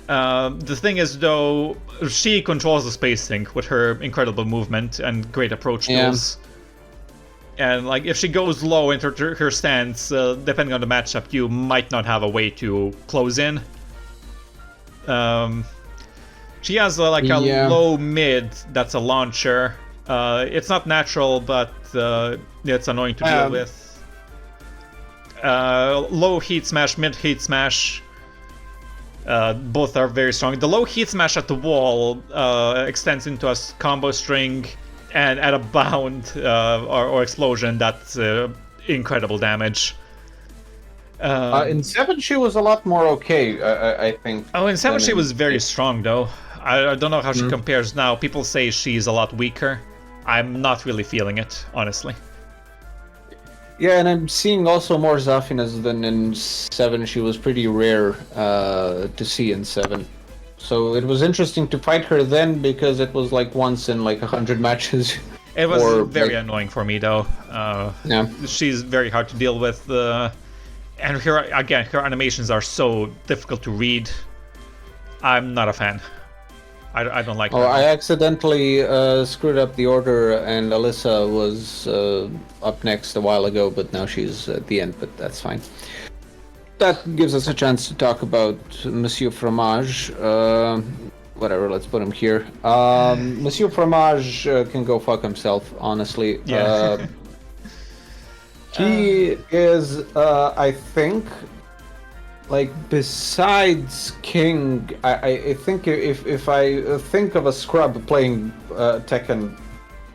The thing is, though, she controls the spacing with her incredible movement and great approach tools. And like, if she goes low into her stance, depending on the matchup, you might not have a way to close in. She has like a low mid that's a launcher. It's not natural, but it's annoying to deal with. Low heat smash, mid heat smash. Both are very strong. The low heat smash at the wall extends into a combo string, and at a bound or explosion, that's incredible damage. In 7 she was a lot more okay, I think. Oh, in 7 she was very strong though. I don't know how she compares now. People say she's a lot weaker. I'm not really feeling it, honestly. Yeah, and I'm seeing also more Zafinas than in 7. She was pretty rare to see in 7. So it was interesting to fight her then, because it was like once in like 100 matches. It was very annoying for me though. She's very hard to deal with. And her animations are so difficult to read. I'm not a fan. I don't like her. I accidentally screwed up the order, and Alisa was up next a while ago, but now she's at the end, but that's fine. That gives us a chance to talk about Monsieur Fromage. Whatever, let's put him here. Monsieur Fromage can go fuck himself, honestly. Yeah. He is, I think, like, besides King, I think if I think of a scrub playing Tekken,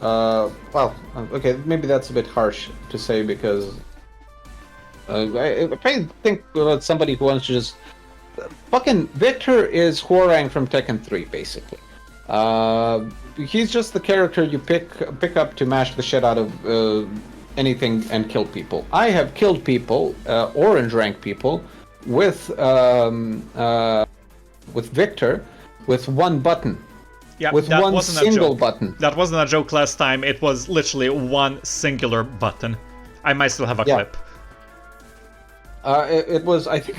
well, okay, maybe that's a bit harsh to say, because I think about somebody who wants to just... Fucking Victor is Hwoarang from Tekken 3, basically. He's just the character you pick up to mash the shit out of anything and kill people. I have killed people, orange rank people, with Victor, with one button. Yeah, with one single button. That wasn't a joke last time. It was literally one singular button. I might still have a clip. It was, I think,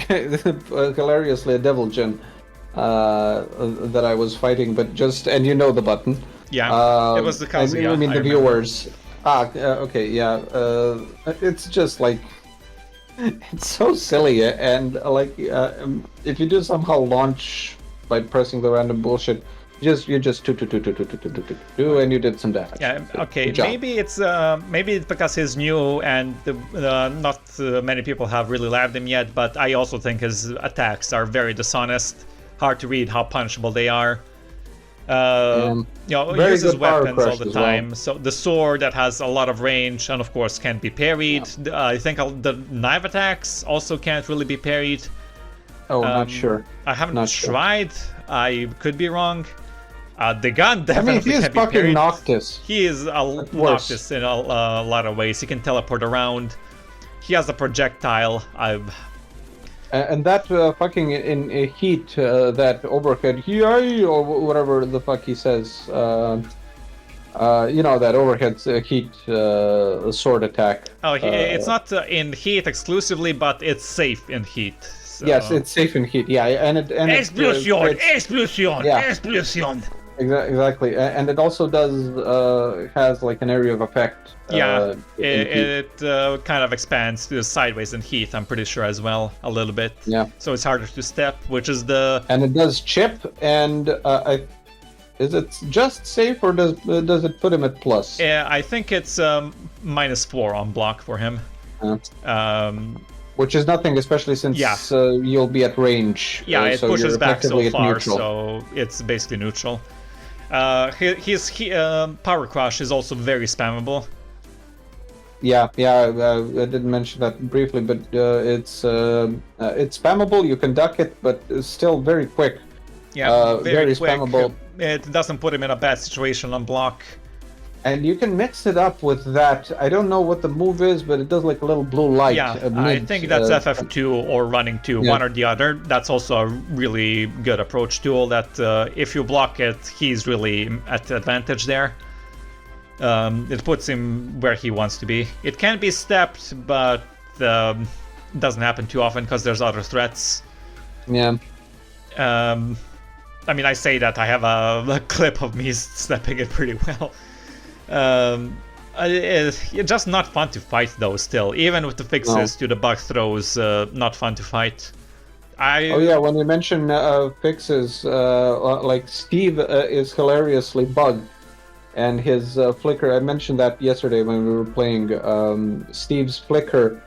hilariously a Devil Jin that I was fighting, but just, and you know the button. Yeah, it was the Kazuya. I mean, the viewers. Okay, yeah. It's just like, it's so silly, and like, if you do somehow launch by pressing the random bullshit, you just do, and you did some damage. Yeah. Okay. Maybe it's because he's new and not many people have really labbed him yet. But I also think his attacks are very dishonest, hard to read how punishable they are. You know, he uses weapons all the time. Well. So the sword that has a lot of range and of course can't be parried. Yeah. I think the knife attacks also can't really be parried. Oh, not sure. I haven't tried. I could be wrong. The gun definitely he is can be fucking parried. Noctis. He is Noctis in a lot of ways. He can teleport around. He has a projectile. And that fucking in heat, that overhead or whatever the fuck he says. You know, that overhead heat sword attack. Oh, it's not in heat exclusively, but it's safe in heat. So. Yes, it's safe in heat. Yeah, and explosion. Exactly, and it also does has like an area of effect. Yeah, it kind of expands to the sideways in heat. I'm pretty sure as well, a little bit. Yeah. So it's harder to step, which is the. And it does chip, and is it just safe or does it put him at plus? Yeah, I think it's -4 on block for him. Which is nothing, especially since you'll be at range. Yeah, it so pushes back so far, neutral. so it's basically neutral. His Power Crush is also very spammable. Yeah, I didn't mention that briefly, but it's spammable. You can duck it, but it's still very quick. Yeah, very quick. Spammable. It doesn't put him in a bad situation on block. And you can mix it up with that. I don't know what the move is, but it does like a little blue light. Yeah, I think that's FF2 or running 2, one or the other. That's also a really good approach tool that if you block it, he's really at advantage there. It puts him where he wants to be. It can be stepped, but doesn't happen too often because there's other threats. Yeah. I mean, I say that I have a clip of me stepping it pretty well. It's just not fun to fight though still, even with the fixes to the bug throws, not fun to fight. Oh yeah, when you mention fixes, like Steve is hilariously bugged, and his flicker. I mentioned that yesterday when we were playing. Steve's flicker.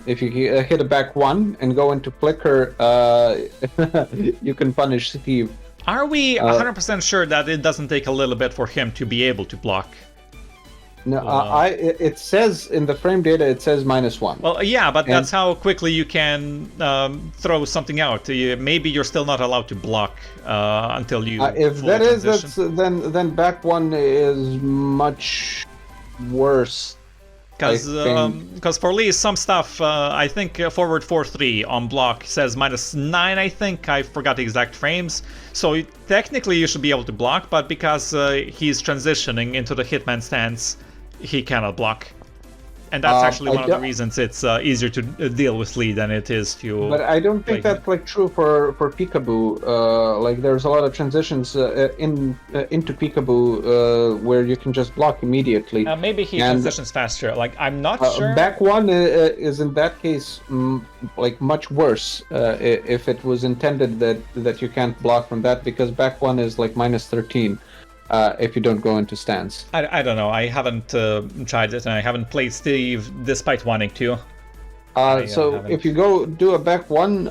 If you hit a back one and go into flicker, you can punish Steve. Are we 100% sure that it doesn't take a little bit for him to be able to block? No, it says in the frame data, it says -1. Well, yeah, but that's how quickly you can throw something out. Maybe you're still not allowed to block until you. If that is, then back one is much worse. Because for Lee, some stuff, I think forward 4-3 on block says -9, I think. I forgot the exact frames. So technically you should be able to block, but because he's transitioning into the hitman stance, he cannot block. And that's actually one of the reasons it's easier to deal with Lee than it is to... But I don't think that's like true for Peekaboo. Like there's a lot of transitions into Peekaboo where you can just block immediately. Maybe he transitions faster. Like I'm not sure. Back one is in that case like much worse if it was intended that you can't block from that, because back one is like -13. If you don't go into stance. I don't know. I haven't tried it, and I haven't played Steve despite wanting to. So if you go do a back one,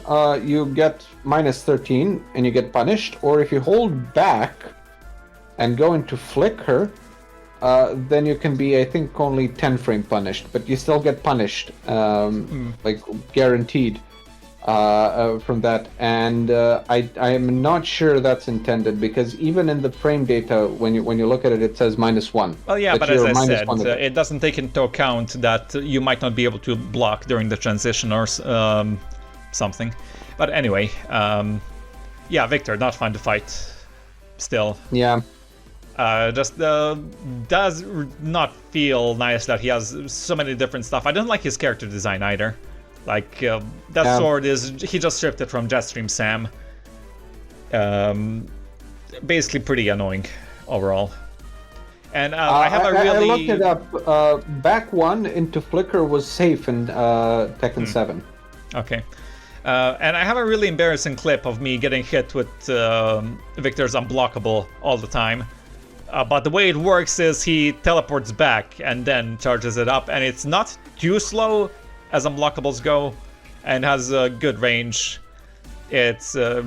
you get -13 and you get punished. Or if you hold back and go into flicker, then you can be, I think, only 10 frame punished, but you still get punished, like guaranteed. From that, and I am not sure that's intended, because even in the frame data, when you look at it, it says -1. Well, yeah, but as I said, it doesn't take into account that you might not be able to block during the transition or something. But anyway, yeah, Victor, not fun to fight. Still, yeah. Just does not feel nice that he has so many different stuff. I don't like his character design either. Like, that sword is... He just stripped it from Jetstream Sam. Basically pretty annoying overall. And I have a really... I looked it up. Back one into flicker was safe in Tekken 7. Okay. And I have a really embarrassing clip of me getting hit with Victor's unblockable all the time. But the way it works is he teleports back and then charges it up. And it's not too slow as unblockables go, and has a good range. It's, I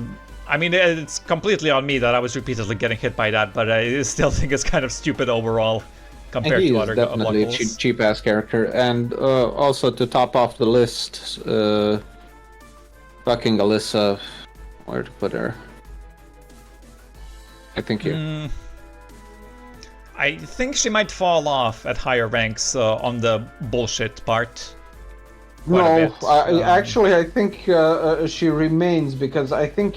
mean, it's completely on me that I was repeatedly getting hit by that, but I still think it's kind of stupid overall compared to other unblockables. He is definitely a cheap-ass character, and also to top off the list, fucking Alisa, where to put her? I think here. I think she might fall off at higher ranks on the bullshit part. No, actually, I think she remains, because I think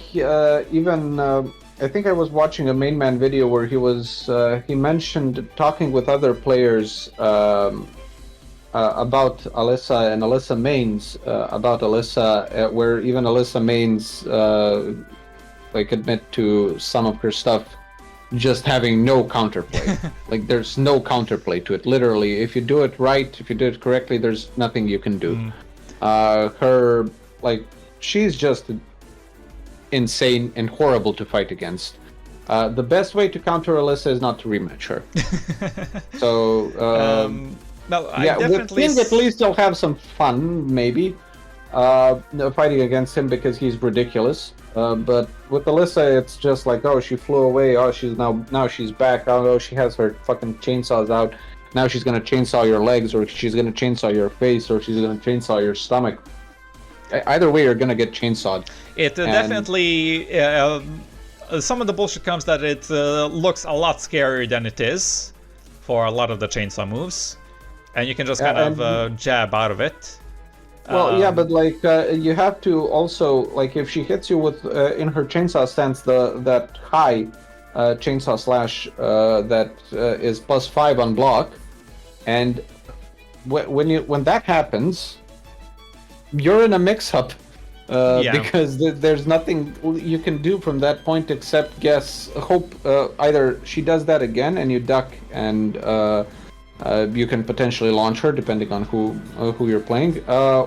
I think I was watching a main man video where he mentioned talking with other players about Alisa and Alisa mains, about Alisa, where even Alisa mains like admit to some of her stuff just having no counterplay. Like there's no counterplay to it. Literally, if you do it right, if you do it correctly, there's nothing you can do. Her, like, she's just insane and horrible to fight against. The best way to counter Alisa is not to rematch her. So, no, yeah, with Feng at least you'll have some fun, maybe, fighting against him because he's ridiculous. But with Alisa, it's just like, oh, she flew away. Oh, now she's back. Oh, she has her fucking chainsaws out. Now she's gonna chainsaw your legs, or she's gonna chainsaw your face, or she's gonna chainsaw your stomach. Either way, you're gonna get chainsawed. It definitely. Some of the bullshit comes that it looks a lot scarier than it is for a lot of the chainsaw moves, and you can just kind of jab out of it. Well, yeah, but like you have to also, like, if she hits you with in her chainsaw stance, that high chainsaw slash that is +5 on block, and when that happens, you're in a mix-up because there's nothing you can do from that point except hope either she does that again and you duck and. You can potentially launch her depending on who you're playing,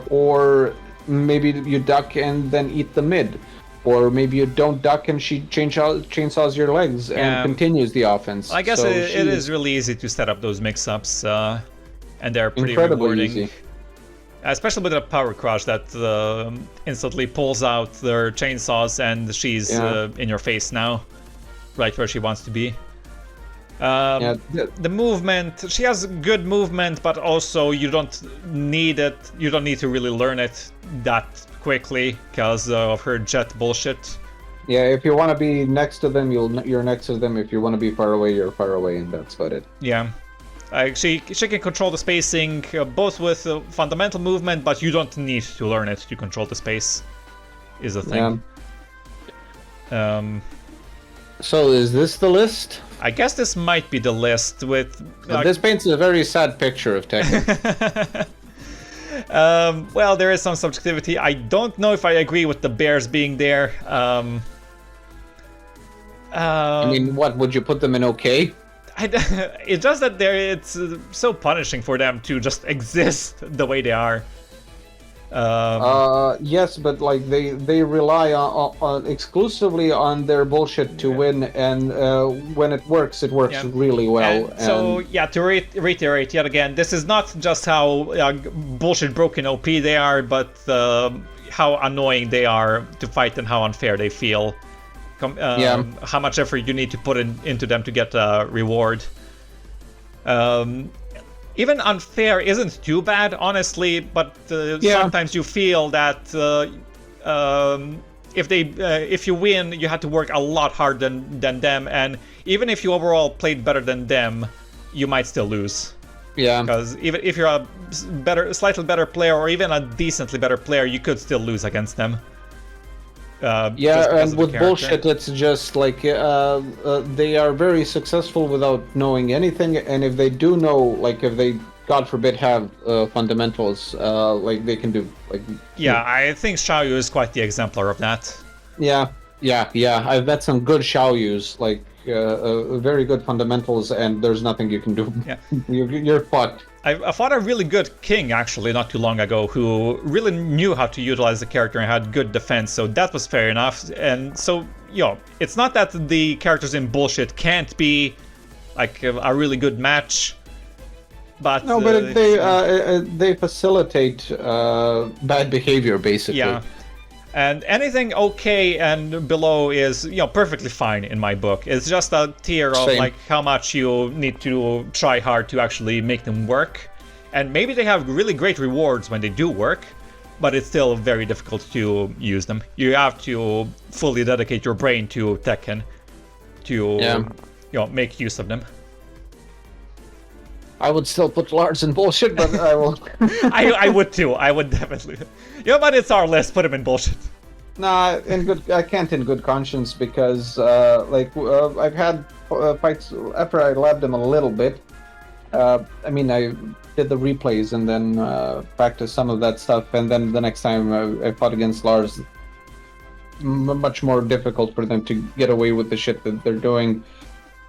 or maybe you duck and then eat the mid. Or maybe you don't duck and she chainsaws your legs and continues the offense. I guess it is really easy to set up those mix-ups, and they're pretty incredibly rewarding. easy. Especially with a power crush that instantly pulls out their chainsaws and she's in your face now, right where she wants to be. The movement, she has good movement, but also you don't need it. You don't need to really learn it that quickly because of her jet bullshit. Yeah, if you want to be next to them, you're next to them. If you want to be far away, you're far away, and that's about it. Yeah. She can control the spacing both with fundamental movement, but you don't need to learn it to control the space, is the thing. So is this the list? I guess this might be the list with... this paints a very sad picture of Tekken. Well, there is some subjectivity. I don't know if I agree with the bears being there. I mean, what, would you put them in okay? It's just that it's so punishing for them to just exist the way they are. Yes, but like they rely on exclusively on their bullshit to win, and when it works really well. And so yeah, to reiterate yet again, this is not just how bullshit broken OP they are, but how annoying they are to fight and how unfair they feel. How much effort you need to put into them to get a reward. Even unfair isn't too bad, honestly, but sometimes you feel that if you win, you had to work a lot harder than them, and even if you overall played better than them, you might still lose. Yeah. Because even if you're a slightly better player, or even a decently better player, you could still lose against them. And with bullshit, it's just like they are very successful without knowing anything, and if they do know, like if they, God forbid, have fundamentals, like they can do like. Yeah, I think Xiaoyu is quite the exemplar of that. Yeah. I've met some good Xiaoyus, like very good fundamentals, and there's nothing you can do. Yeah. You're fucked. I fought a really good king, actually, not too long ago, who really knew how to utilize the character and had good defense, so that was fair enough. And so, it's not that the characters in bullshit can't be, like, a really good match, but... No, but they facilitate bad behavior, basically. Yeah. And anything okay and below is, perfectly fine in my book. It's just a tier of like how much you need to try hard to actually make them work. And maybe they have really great rewards when they do work, but it's still very difficult to use them. You have to fully dedicate your brain to Tekken to make use of them. I would still put Lars in bullshit, but I will. I would too. I would definitely. But it's our list. Put him in bullshit. Nah, I can't in good conscience because I've had fights after I loved him a little bit. I mean, I did the replays and then practiced some of that stuff, and then the next time I fought against Lars, much more difficult for them to get away with the shit that they're doing.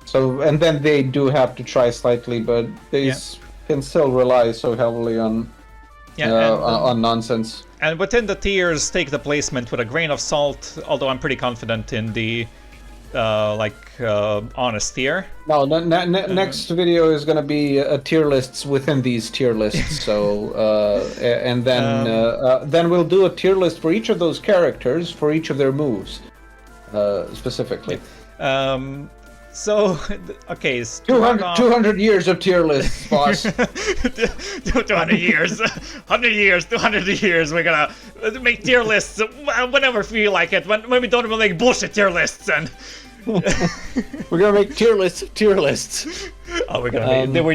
So, and then they do have to try slightly, but they can still rely so heavily on nonsense. And within the tiers, take the placement with a grain of salt, although I'm pretty confident in the honest tier. No, next video is going to be tier lists within these tier lists. So, and then we'll do a tier list for each of those characters for each of their moves, specifically. So, okay. 200 years of tier lists, boss. 200 years. 100 years, 200 years. We're gonna make tier lists whenever we feel like it. When we don't even make bullshit tier lists. And we're gonna make tier lists of tier lists. Oh, we're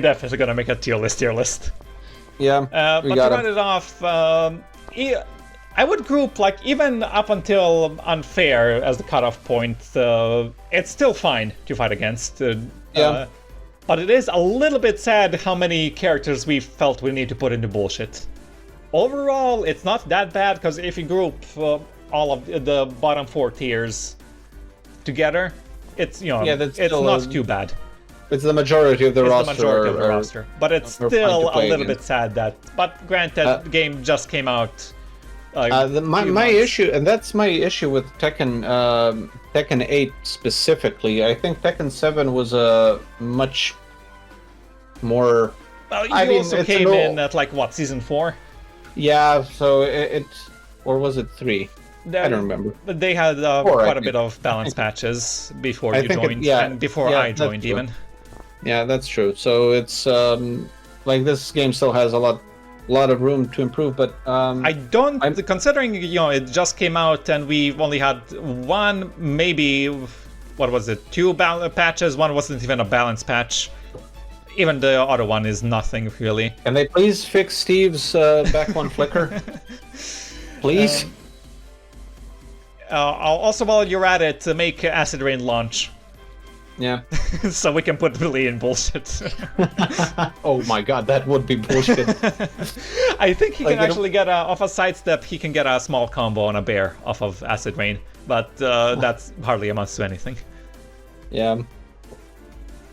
definitely gonna make a tier list. Yeah, but to round it off, I would group, like, even up until unfair as the cutoff point, it's still fine to fight against. But it is a little bit sad how many characters we felt we need to put into bullshit. Overall, it's not that bad, because if you group all of the bottom 4 tiers together, it's, it's not too bad. It's the majority of the roster. But it's still a little bit sad that... But granted, the game just came out My issue, and that's my issue with Tekken 8 specifically. I think Tekken 7 was a much more. You also came in at like what, season 4? Yeah, so it or was it 3? I don't remember. But they had quite a bit of balance patches before you joined, and before I joined even. Yeah, that's true. So it's like this game still has a lot of room to improve, but considering it just came out and we only had one, maybe what was it, 2 patches. One wasn't even a balance patch. Even the other one is nothing really. Can they please fix Steve's back one flicker? Please. Also, while you're at it, make Acid Rain launch. Yeah. So we can put Lili in bullshit. Oh my god, that would be bullshit. I think he can actually get off a sidestep. He can get a small combo on a bear off of Acid Rain, but that's hardly amounts to anything. Yeah.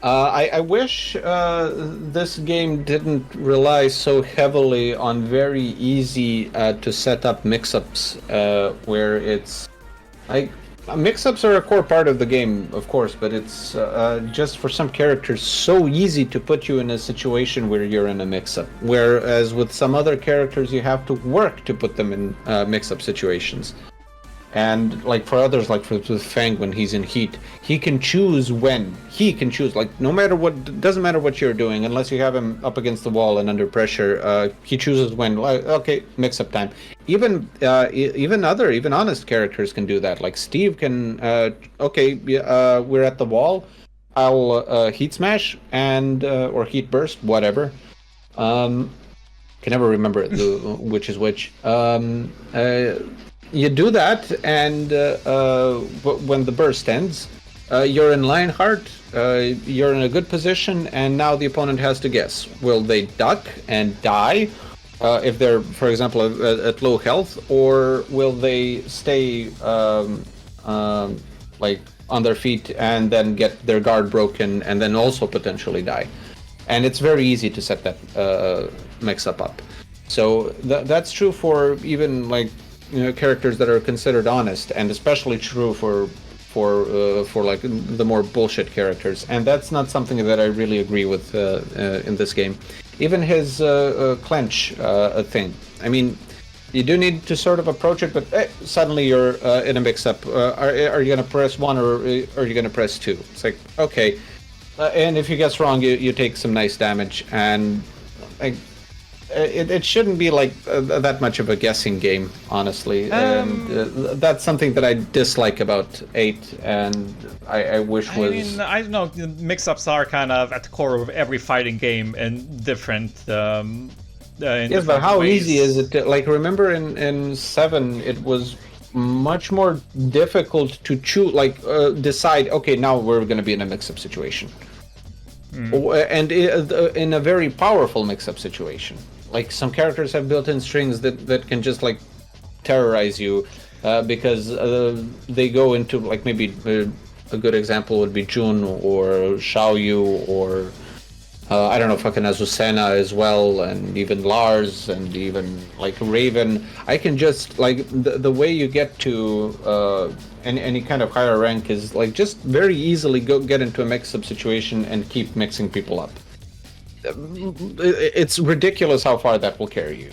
I wish this game didn't rely so heavily on very easy to set up mix-ups, where it's like mix-ups are a core part of the game, of course, but it's just for some characters so easy to put you in a situation where you're in a mix-up. Whereas with some other characters, you have to work to put them in mix-up situations. And like for others, like with Feng, when he's in heat, he can choose when. He can choose, like, no matter what, doesn't matter what you're doing, unless you have him up against the wall and under pressure, he chooses when, like, okay, mix-up time. Even honest characters can do that. Like Steve can, we're at the wall, I'll heat smash and, or heat burst, whatever. Can never remember which is which. You do that, and when the burst ends, you're in Lionheart, you're in a good position, and now the opponent has to guess. Will they duck and die, if they're, for example, at low health, or will they stay like on their feet and then get their guard broken and then also potentially die? And it's very easy to set that mix-up up. So that's true for even like characters that are considered honest, and especially true for like the more bullshit characters. And that's not something that I really agree with in this game. Even his clench thing. I mean, you do need to sort of approach it, but suddenly you're in a mix-up. Are you going to press 1 or are you going to press 2? It's like, okay. And if you guess wrong, you take some nice damage, and it shouldn't be like that much of a guessing game, honestly. And that's something that I dislike about 8, and I wish was... I mean, I don't know, mix-ups are kind of at the core of every fighting game and different... yes, but how easy is it to, like, remember in 7, it was much more difficult to choose, like, decide, okay, now we're going to be in a mix-up situation. And in a very powerful mix-up situation. Like, some characters have built-in strings that can just, like, terrorize you, because they go into, like, maybe a good example would be Jun or Xiaoyu or I don't know, fucking Azucena as well, and even Lars, and even like Raven. I can just, like, the way you get to any kind of higher rank is like just very easily get into a mix-up situation and keep mixing people up. It's ridiculous how far that will carry you.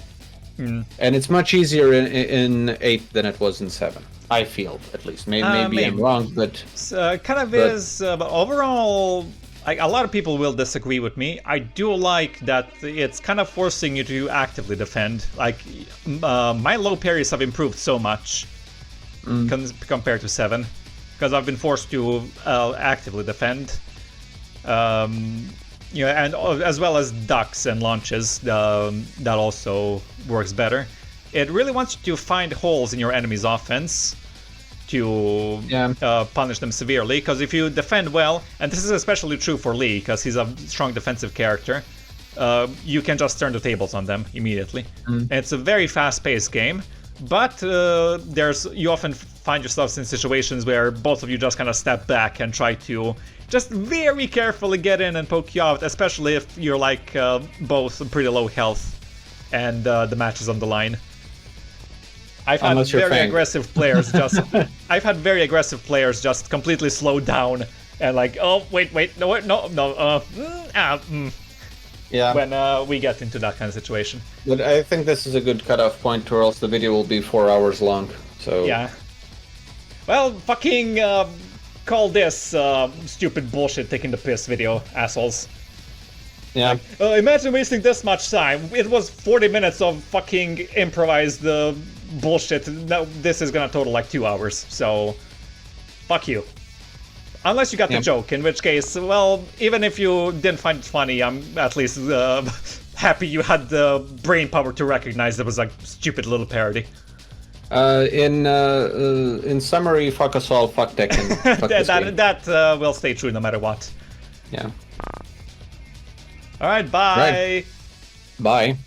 And it's much easier in 8 than it was in 7. I feel, at least. Maybe I'm wrong, but... But overall... a lot of people will disagree with me. I do like that it's kind of forcing you to actively defend. Like, my low parries have improved so much compared to 7, because I've been forced to actively defend. And as well as ducks and launches, that also works better. It really wants you to find holes in your enemy's offense to punish them severely, because if you defend well, and this is especially true for Lee, because he's a strong defensive character, you can just turn the tables on them immediately. And it's a very fast-paced game, but you often find yourselves in situations where both of you just kind of step back and try to just very carefully get in and poke you out, especially if you're like both pretty low health and the match is on the line. I've had Unless you're very Feng. aggressive players just. I've had very aggressive players just completely slow down and like, oh wait, no, Yeah. when we get into that kind of situation. But I think this is a good cutoff point, or else the video will be 4 hours long. So Yeah. Well, fucking call this stupid bullshit taking the piss video, assholes. yeah. Imagine wasting this much time. It was 40 minutes of fucking improvised bullshit. Now this is gonna total like 2 hours, so fuck you. Unless you got the joke, in which case, well, even if you didn't find it funny, I'm at least happy you had the brain power to recognize it was a stupid little parody. In summary, fuck us all, fuck Tekken. Fuck this game. that will stay true no matter what. Yeah. Alright, bye! Right. Bye.